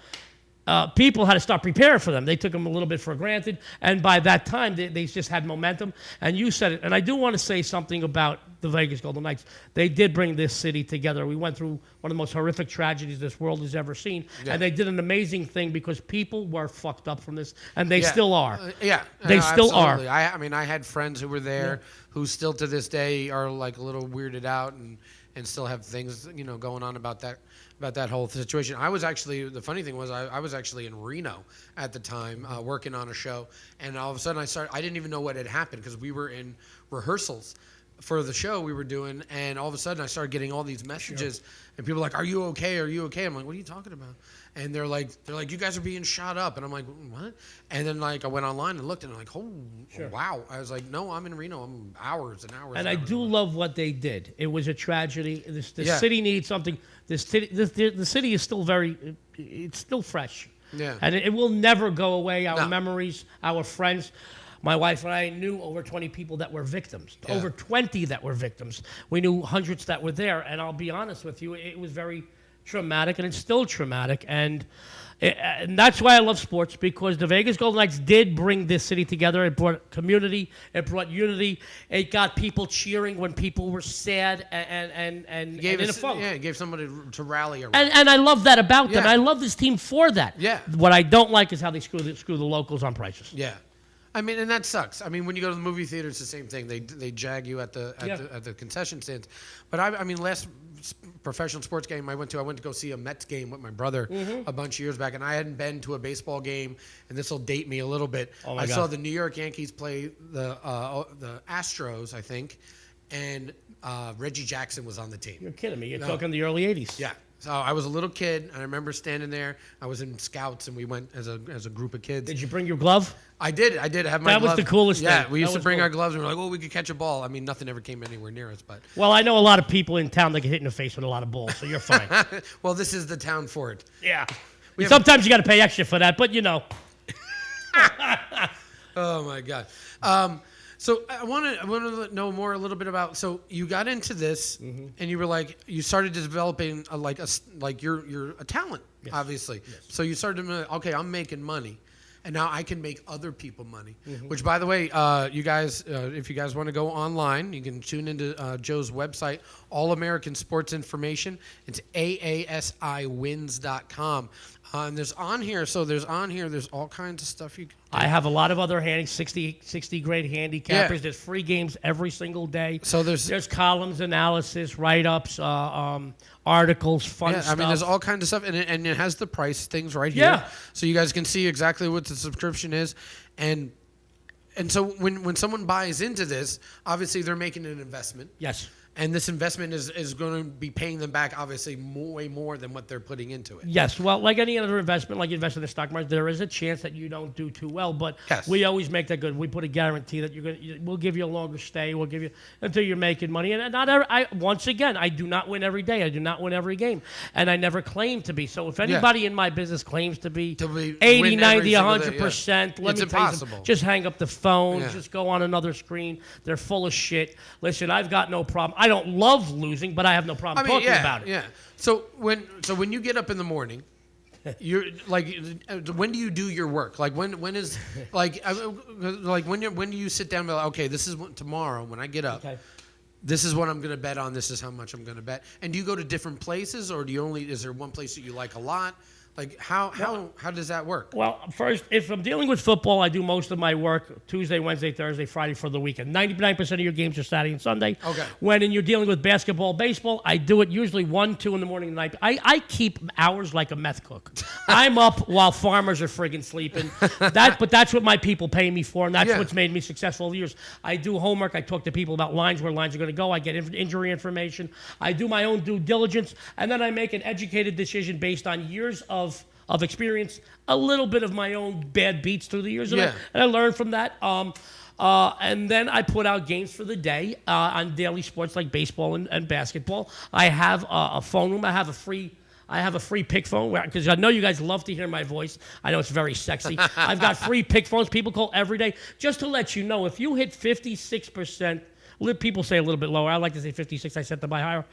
people had to start preparing for them. They took them a little bit for granted, and by that time, they just had momentum. And you said it, and I do want to say something about the Vegas Golden Knights. They did bring this city together. We went through one of the most horrific tragedies this world has ever seen, and they did an amazing thing because people were fucked up from this, and they still are. They still absolutely. are. I mean, I had friends who were there who still to this day are like a little weirded out and still have things, going on about that whole situation. I was actually, the funny thing was I was actually in Reno at the time working on a show, and all of a sudden I didn't even know what had happened because we were in rehearsals for the show we were doing, and all of a sudden I started getting all these messages, and people were like, are you okay? Are you okay? I'm like, what are you talking about? And they're like, you guys are being shot up. And I'm like, what? And then I went online and looked, and I'm like, wow. I was like, no, I'm in Reno. I'm hours and hours. And I do love what they did. It was a tragedy. The city needs something. The city is still it's still fresh. Yeah. And it will never go away. Our memories, our friends. My wife and I knew over 20 people that were victims, over 20 that were victims. We knew hundreds that were there. And I'll be honest with you, it was very traumatic, and it's still traumatic. And that's why I love sports, because the Vegas Golden Knights did bring this city together. It brought community. It brought unity. It got people cheering when people were sad and in a funk. Yeah, it gave somebody to rally around. And I love that about them. I love this team for that. Yeah. What I don't like is how they screw the locals on prices. Yeah. I mean, and that sucks. I mean, when you go to the movie theater, it's the same thing. They jag you at the concession stands. But I mean, last professional sports game I went to go see a Mets game with my brother a bunch of years back, and I hadn't been to a baseball game, and this will date me a little bit. I saw the New York Yankees play the Astros, I think, and Reggie Jackson was on the team. You're kidding me. You're talking the early 80s. Yeah. So I was a little kid, and I remember standing there. I was in Scouts, and we went as a group of kids. Did you bring your glove? I did have my glove. That was the coolest thing. Yeah, we used to bring our gloves, and we were like, we could catch a ball. I mean, nothing ever came anywhere near us, but... Well, I know a lot of people in town that get hit in the face with a lot of balls, so you're fine. Well, this is the town for it. Yeah. Sometimes you got to pay extra for that, but Oh, my God. So I want to know more a little bit about. So you got into this, and you were like, you started developing you're a talent, obviously. Yes. So you started to okay, I'm making money, and now I can make other people money. Which, by the way, you guys, if you guys want to go online, you can tune into Joe's website, All American Sports Information. It's aasiwins.com. And there's all kinds of stuff you can do. I have a lot of other 60 grade handicappers. Yeah. There's free games every single day. So there's columns, analysis, write-ups, articles, fun stuff. I mean, there's all kinds of stuff, and it has the price things right here. Yeah. So you guys can see exactly what the subscription is. And so when someone buys into this, obviously they're making an investment. Yes. And this investment is going to be paying them back, obviously, way more than what they're putting into it. Yes. Well, like any other investment, like you invest in the stock market, there is a chance that you don't do too well. But we always make that good. We put a guarantee that we'll give you a longer stay. We'll give you until you're making money. And once again, I do not win every day. I do not win every game. And I never claim to be. So if anybody in my business claims to be 80, 90, 100%, let me tell you something. Just hang up the phone. Yeah. Just go on another screen. They're full of shit. Listen, I've got no problem. I don't love losing, but I have no problem talking about it. Yeah. So when you get up in the morning, you're like, when do you do your work? Like when is when do you sit down and be like, okay, this is tomorrow when I get up. Okay. This is what I'm going to bet on. This is how much I'm going to bet. And do you go to different places, or is there one place that you like a lot? Like how does that work? Well, first, if I'm dealing with football, I do most of my work Tuesday, Wednesday, Thursday, Friday for the weekend. 99% of your games are Saturday and Sunday. Okay. When you're dealing with basketball, baseball, I do it usually 1, 2 in the morning and night. I keep hours like a meth cook. I'm up while farmers are friggin' sleeping. But that's what my people pay me for, and that's what's made me successful over the years. I do homework. I talk to people about where lines are going to go. I get injury information. I do my own due diligence, and then I make an educated decision based on years of of experience, a little bit of my own bad beats through the years, and, Yeah. I learned from that. And then I put out games for the day on daily sports like baseball and basketball. I have a phone room. I have a free pick phone because I know you guys love to hear my voice. I know it's very sexy. I've got free pick phones. People call every day. Just to let you know, if you hit 56%, people say a little bit lower. I like to say 56. I set the bar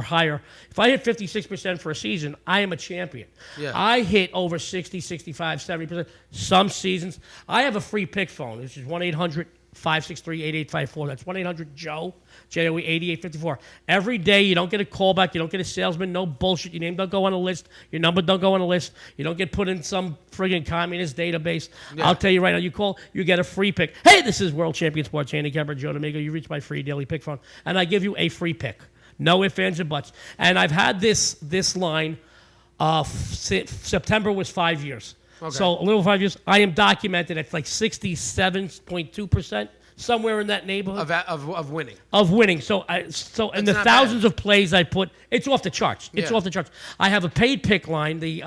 higher. If I hit 56% for a season, I am a champion. Yeah. I hit over 60, 65, 70%. Some seasons. I have a free pick phone, which is 1-800-563-8854. That's 1-800-JOE, J-O-E, 8854. Every day, you don't get a callback. You don't get a salesman. No bullshit. Your name don't go on a list. Your number don't go on a list. You don't get put in some friggin' communist database. Yeah. I'll tell you right now, you call, you get a free pick. Hey, this is World Champion Sports Handicapper Joe D'Amico. You reach my free daily pick phone, and I give you a free pick. No ifs, ands, or buts. And I've had this line, September was 5 years. Okay. So a little 5 years. I am documented at like 67.2%, somewhere in that neighborhood Of winning. of winning. So in the not thousands of plays I put, it's off the charts. It's Yeah. off the charts. I have a paid pick line, the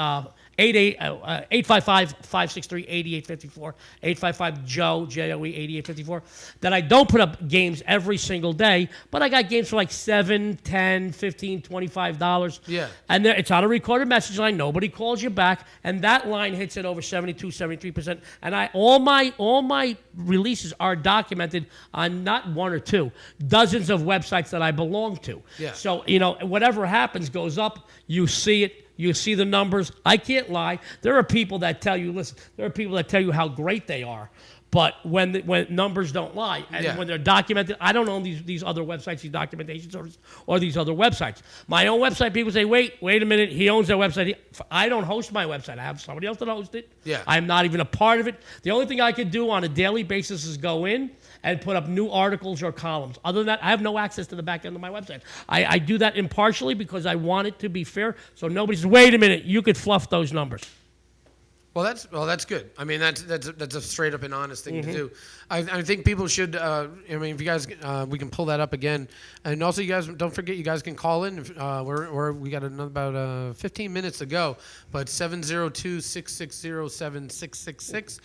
855-563-8854, 855-JOE, J-O-E, 8854, that I don't put up games every single day, but I got games for like $7, $10, $15, $25. Yeah. And it's on a recorded message line. Nobody calls you back, and that line hits at over 72, 73%. And all my releases are documented on not one or two, dozens of websites that I belong to. Yeah. So, whatever happens goes up. You see it. You see the numbers. I can't lie. There are people that tell you, listen, there are people that tell you how great they are. But when numbers don't lie, and when they're documented, I don't own these other websites, these documentation services, or these other websites. My own website, people say, wait a minute, he owns that website. I don't host my website. I have somebody else that hosts it. Yeah. I'm not even a part of it. The only thing I can do on a daily basis is go in and put up new articles or columns. Other than that, I have no access to the back end of my website. I do that impartially because I want it to be fair, so nobody says, wait a minute, you could fluff those numbers. Well, that's good. I mean, that's a straight up and honest thing Mm-hmm. to do. I think people should. If you guys, we can pull that up again, and also you guys don't forget. You guys can call in. We got about 15 minutes to go, but 702-660-7666.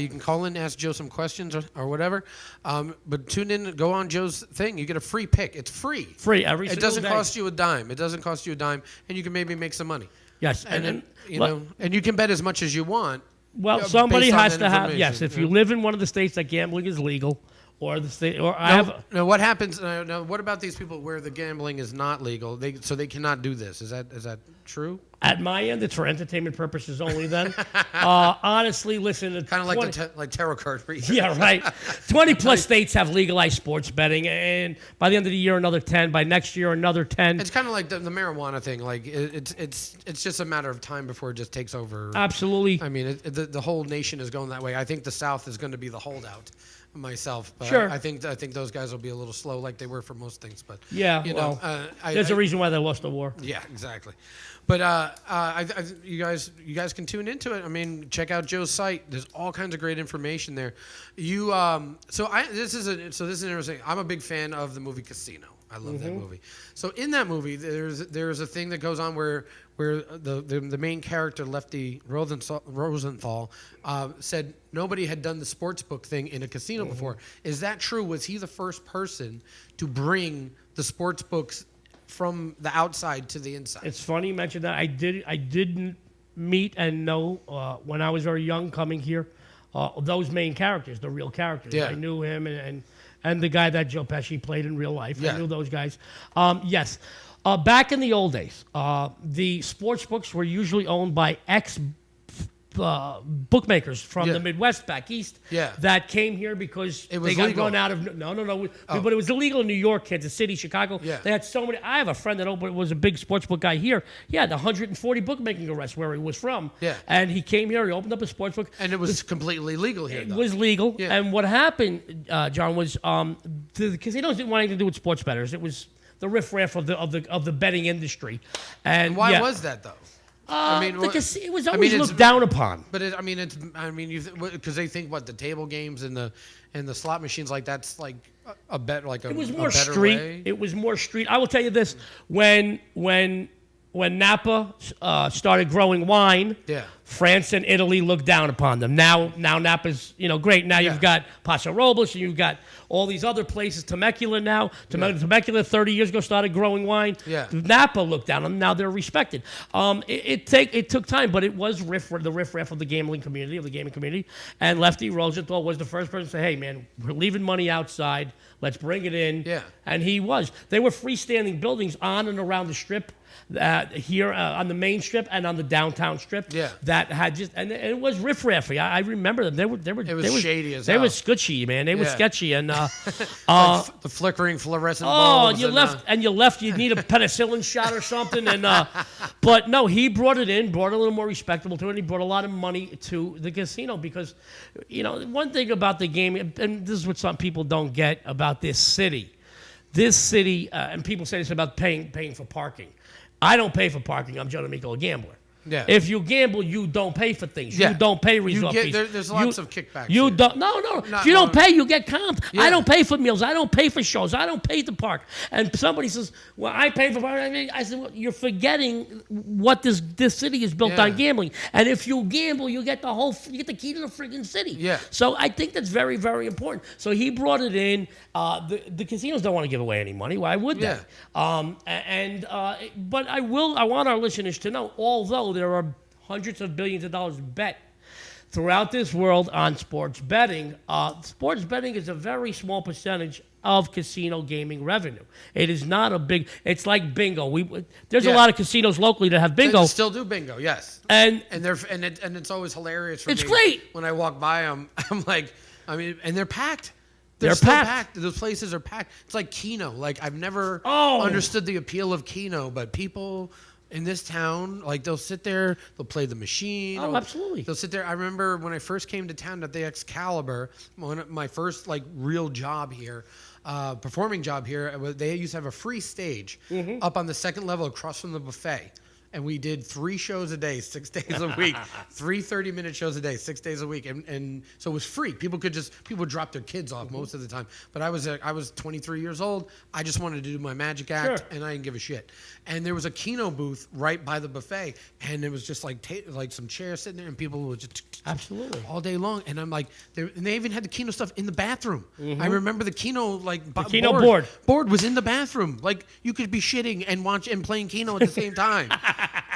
You can call in, ask Joe some questions or whatever. But tune in, go on Joe's thing. You get a free pick. It's free. Free every single day. It doesn't cost you a dime. It doesn't cost you a dime, and you can maybe make some money. Yes, And and you can bet as much as you want. Well, somebody based on has that to have. information, Yes, if you live in one of the states that gambling is legal, or the state, or I have. Now, what happens? Now, what about these people where the gambling is not legal? So they cannot do this. Is that true? At my end, it's for entertainment purposes only. Then, honestly, listen. Kind of like like tarot card reading. Yeah, right. 20 plus states have legalized sports betting, and by the end of the year, another 10. By next year, another 10. It's kind of like the marijuana thing. Like it's just a matter of time before it just takes over. Absolutely. I mean, the whole nation is going that way. I think the South is going to be the holdout. Myself, but Sure. I think those guys will be a little slow, like they were for most things. But Yeah, there's a reason why they lost the war. Yeah, exactly. But you guys can tune into it. I mean, check out Joe's site. There's all kinds of great information there. This is interesting. I'm a big fan of the movie Casino. I love that movie. So in that movie, there's a thing that goes on where the main character, Lefty Rosenthal, said nobody had done the sports book thing in a casino before. Is that true? Was he the first person to bring the sports books from the outside to the inside? It's funny you mentioned that. I didn't meet and know when I was very young coming here those main characters, the real characters. Yeah. I knew him and the guy that Joe Pesci played in real life. Yeah. I knew those guys. Yes. Back in the old days, the sports books were usually owned by bookmakers from the Midwest back east that came here because It was they got legal. run out of but it was illegal in New York, Kansas City, Chicago. Yeah. They had so many. I have a friend that was a big sports book guy here. He had 140 bookmaking arrests where he was from. Yeah. And he came here. He opened up a sports book. And it was completely legal here. It though. was legal. Yeah. And what happened, John, was the casinos didn't want anything to do with sports bettors. It was the riffraff of the betting industry. And Why was that though? it was always it's- looked down upon. But because they think the table games and the slot machines like that's like a bet like a It was more a better street. way? It was more street. I will tell you this: when when Napa started growing wine, Yeah. France and Italy looked down upon them. Now Napa's great. Now you've got Paso Robles, and you've got all these other places. Temecula now. Temecula 30 years ago started growing wine. Yeah. Napa looked down on them. Now they're respected. It took time, but it was the riffraff of the gaming community. And Lefty Rosenthal was the first person to say, "Hey man, we're leaving money outside. Let's bring it in." Yeah. And he was. They were freestanding buildings on and around the strip. Here on the main strip and on the downtown strip, that had just and it was riffraffy. I remember them. They were shady as they hell. were sketchy, man. They were sketchy and Like the flickering fluorescent oh, bulbs. you left. You need a penicillin shot or something. And but no, he brought it in, brought a little more respectable to it. And he brought a lot of money to the casino because, one thing about the game, and this is what some people don't get about this city. This city, and people say this about paying for parking. I don't pay for parking. I'm Joe D'Amico, a gambler. Yeah. If you gamble, you don't pay for things. Yeah. You don't pay resort fees. There's lots of kickbacks. You here. don't. No. If you don't pay, you get comped. Yeah. I don't pay for meals. I don't pay for shows. I don't pay to park. And somebody says, "Well, I pay for parking." I said, "Well, you're forgetting what this city is built on gambling. And if you gamble, you get the key to the friggin' city." Yeah. So I think that's very, very important. So he brought it in. The casinos don't want to give away any money. Why would they? But I want our listeners to know, although there are hundreds of billions of dollars bet throughout this world on sports betting. Sports betting is a very small percentage of casino gaming revenue. It is not a big. It's like bingo. There's a lot of casinos locally that have bingo. They still do bingo, yes. And it's always hilarious for me. It's great when I walk by them. I'm like, and they're packed. They're still packed. Those places are packed. It's like Keno. Like I've never Oh. understood the appeal of Keno, but people in this town, like they'll sit there, they'll play the machine. Oh, absolutely. They'll sit there. I remember when I first came to town at the Excalibur, my first like real job here, performing job here. They used to have a free stage up on the second level across from the buffet. And we did 3 shows a day, 6 days a week, 3 30-minute shows a day, 6 days a week, and so it was free. People would drop their kids off most of the time. But I was 23 years old. I just wanted to do my magic act, and I didn't give a shit. And there was a Keno booth right by the buffet, and it was just like some chairs sitting there, and people would just absolutely all day long. And I'm like, and they even had the Keno stuff in the bathroom. I remember the Keno Keno board was in the bathroom. Like you could be shitting and playing Keno at the same time.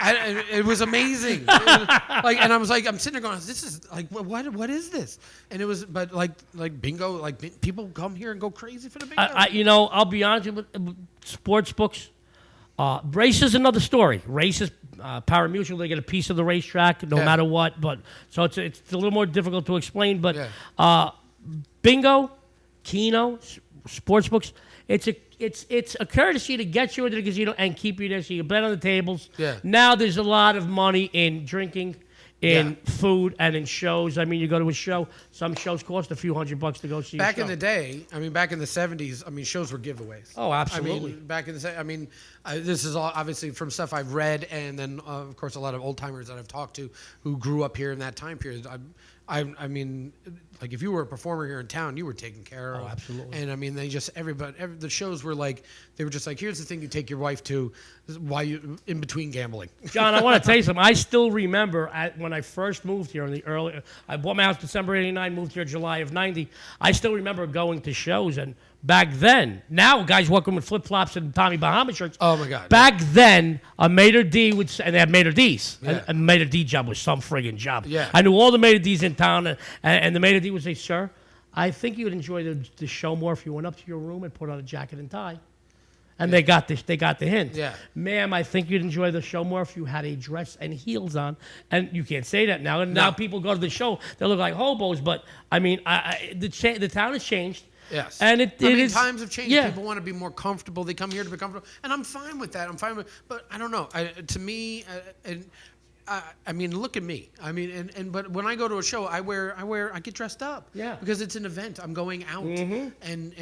It was amazing. And I was like, I'm sitting there going, this is like, what is this? And it was, but like bingo, like people come here and go crazy for the bingo. I'll be honest with you, sports books. Race is another story. Race is pari-mutuel. They get a piece of the racetrack no matter what. But so it's a little more difficult to explain. But bingo, Keno, sports books. It's a courtesy to get you into the casino and keep you there so you can bet on the tables. Yeah. Now there's a lot of money in drinking, in food, and in shows. I mean, you go to a show. Some shows cost a few $100 to go see. Back in the day, back in the 70s, shows were giveaways. Oh, absolutely. Back in the this is all obviously from stuff I've read, and then of course a lot of old timers that I've talked to who grew up here in that time period. I mean, like if you were a performer here in town, you were taken care of. Oh, absolutely. And they just the shows were like they were just like, here's the thing you take your wife to, while you in between gambling. John, I want to tell you something. I still remember when I first moved here I bought my house December '89, moved here July of '90. I still remember going to shows, and back then, now guys walking with flip flops and Tommy Bahama shirts. Oh my God! Back then, a maitre d' and they had maitre d's. Yeah. A maitre d' job was some friggin' job. Yeah. I knew all the maitre d's in town, and the maitre d' would say, "Sir, I think you would enjoy the show more if you went up to your room and put on a jacket and tie." And they got the hint. Yeah. Ma'am, I think you'd enjoy the show more if you had a dress and heels on. And you can't say that now. And now people go to the show, they look like hobos. But I mean, the town has changed. Yes. And times have changed. Yeah. People want to be more comfortable. They come here to be comfortable, and I'm fine with that. But I don't know. To me, look at me. But when I go to a show, I get dressed up. Yeah. Because it's an event. I'm going out, and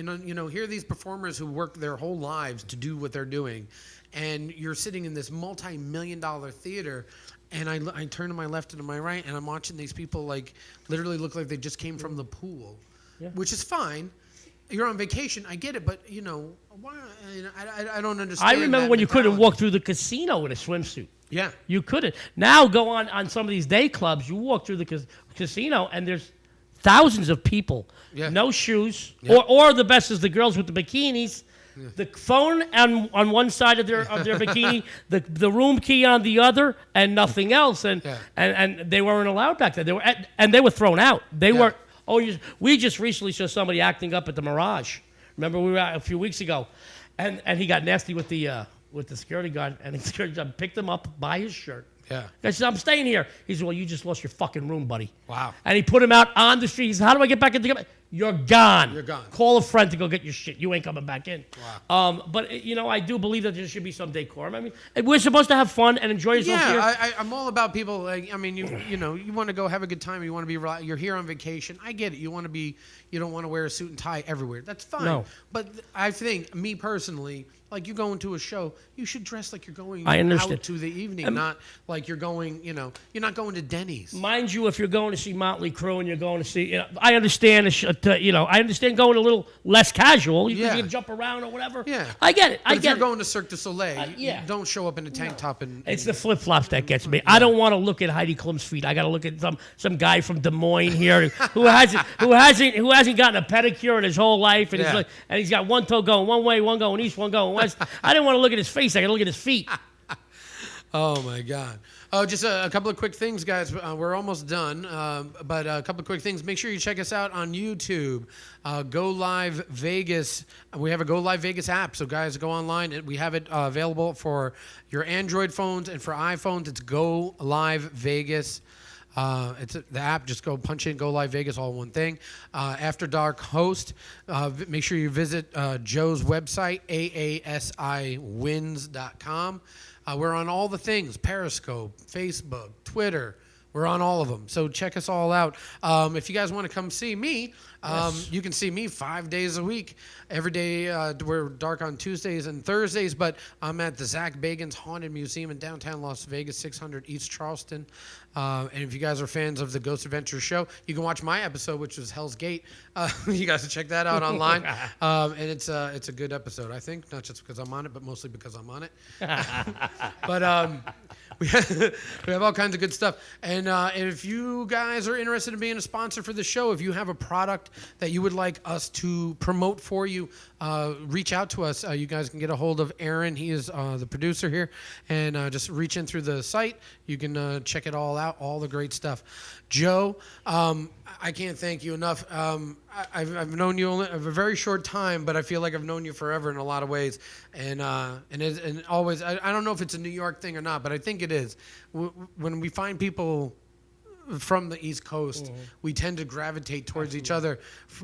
here are these performers who work their whole lives to do what they're doing, and you're sitting in this multi-million-dollar theater. And I turn to my left and to my right, and I'm watching these people like literally look like they just came from the pool, which is fine. you're on vacation. I get it, but why? I don't understand. I remember that when you couldn't mentality. walk through the casino in a swimsuit. Yeah. You couldn't. Now go on some of these day clubs. You walk through the casino and there's thousands of people, Yeah. no shoes, Yeah. or the best is the girls with the bikinis. Yeah. The phone on one side of their bikini, the room key on the other, and nothing else. And they weren't allowed back then. They were thrown out. They were. We just recently saw somebody acting up at the Mirage. Remember, we were out a few weeks ago, and he got nasty with the security guard, and the security guard picked him up by his shirt. Yeah. I said, I'm staying here. He said, well, you just lost your fucking room, buddy. Wow. And he put him out on the street. He said, how do I get back in the... You're gone. You're gone. Call a friend to go get your shit. You ain't coming back in. Wow. But, I do believe that there should be some decorum. I mean, we're supposed to have fun and enjoy yourself here. Yeah, I'm all about people. Like, I mean, you want to go have a good time. You want to be. You're here on vacation. I get it. You want to be. You don't want to wear a suit and tie everywhere. That's fine. No. But I think, me personally, like you go into a show, you should dress like you're going I understand. out to the evening, not like you're going. You're not going to Denny's. Mind you, if you're going to see Motley Crue and you're going to see, I understand. I understand going a little less casual. You can jump around or whatever. Yeah, I get it. But if you're going to Cirque du Soleil, you don't show up in a tank top and. It's the flip flops that gets me. I don't want to look at Heidi Klum's feet. I got to look at some guy from Des Moines here who hasn't gotten a pedicure in his whole life, and he's got one toe going one way, one going east, one going west. I didn't want to look at his face. I got to look at his feet. Oh, my God. Oh, just a couple of quick things, guys. We're almost done, but a couple of quick things. Make sure you check us out on YouTube. Go Live Vegas. We have a Go Live Vegas app, so guys, go online. We have it available for your Android phones and for iPhones. It's Go Live Vegas. It's the app. Just go punch in Go Live Vegas, all one thing. After Dark host. Make sure you visit Joe's website, aasiwins.com. We're on all the things, Periscope, Facebook, Twitter. We're on all of them. So check us all out. If you guys want to come see me, you can see me 5 days a week. Every day we're dark on Tuesdays and Thursdays, but I'm at the Zach Bagans Haunted Museum in downtown Las Vegas, 600 East Charleston. And if you guys are fans of the Ghost Adventures show, you can watch my episode, which was Hell's Gate. You guys can check that out online. And it's a good episode, I think. Not just because I'm on it, but mostly because I'm on it. But we have all kinds of good stuff. And if you guys are interested in being a sponsor for the show, if you have a product that you would like us to promote for you, reach out to us. You guys can get a hold of Aaron. He is the producer here. And just reach in through the site. You can check it all out, all the great stuff. Joe, I can't thank you enough. I've known you only a very short time, but I feel like I've known you forever in a lot of ways. And always, I don't know if it's a New York thing or not, but I think it is. When we find people from the East Coast, we tend to gravitate towards each other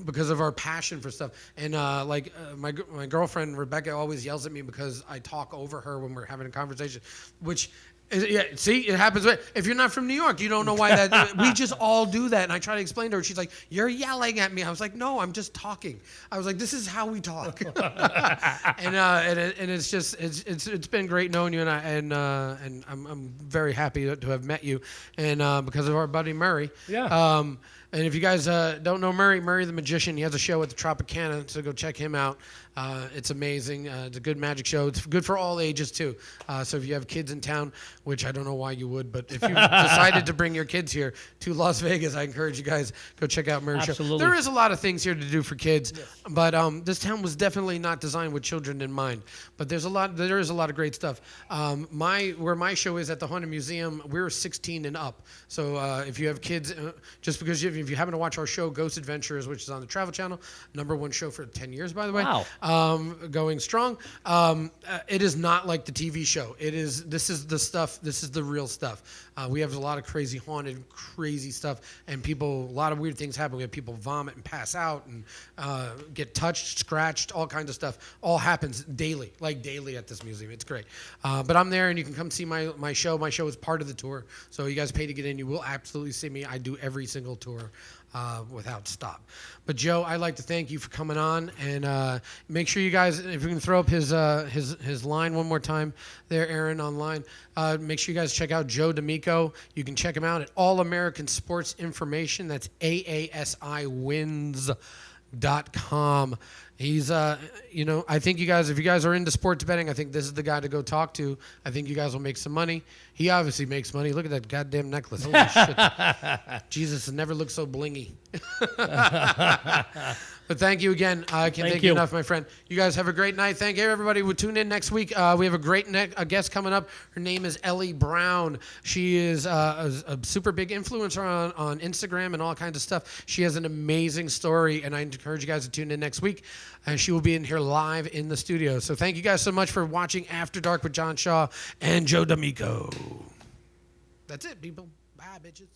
because of our passion for stuff. And my girlfriend Rebecca always yells at me because I talk over her when we're having a conversation, which. Yeah, see, it happens. If you're not from New York, you don't know why that. We just all do that, and I try to explain to her. She's like, "You're yelling at me." I was like, "No, I'm just talking." I was like, "This is how we talk." and it's just it's been great knowing you, and I'm very happy to have met you, and because of our buddy Murray. Yeah. And if you guys don't know Murray the Magician, he has a show at the Tropicana, so go check him out. It's amazing. It's a good magic show. It's good for all ages, too. So if you have kids in town, which I don't know why you would, but if you decided to bring your kids here to Las Vegas, I encourage you guys, go check out Murray's show. There is a lot of things here to do for kids, but this town was definitely not designed with children in mind. But there is a lot of great stuff. Where my show is at the Haunted Museum, we're 16 and up. So if you have kids, just because if you happen to watch our show, Ghost Adventures, which is on the Travel Channel, #1 show for 10 years, by the way. Wow. Going strong. It is not like the TV show. This is the stuff. This is the real stuff. We have a lot of crazy haunted, crazy stuff, and a lot of weird things happen. We have people vomit and pass out and get touched, scratched, all kinds of stuff. All happens daily at this museum. It's great. But I'm there, and you can come see my show. My show is part of the tour, so you guys pay to get in. You will absolutely see me. I do every single tour. Without stop. But Joe, I'd like to thank you for coming on, and make sure you guys, if you can throw up his line one more time there, Aaron, online. Make sure you guys check out Joe D'Amico. You can check him out at All American Sports Information. That's AASIwins.com. JoeDamico.com. He's, you know, I think you guys, if you guys are into sports betting, I think this is the guy to go talk to. I think you guys will make some money. He obviously makes money. Look at that goddamn necklace. Holy shit. Jesus, it never looked so blingy. But thank you again. I can't thank you enough, my friend. You guys have a great night. Thank you, everybody. We'll tune in next week. We have a great guest coming up. Her name is Ellie Brown. She is a super big influencer on Instagram and all kinds of stuff. She has an amazing story, and I encourage you guys to tune in next week. And she will be in here live in the studio. So thank you guys so much for watching After Dark with John Shaw and Joe D'Amico. That's it, people. Bye, bitches.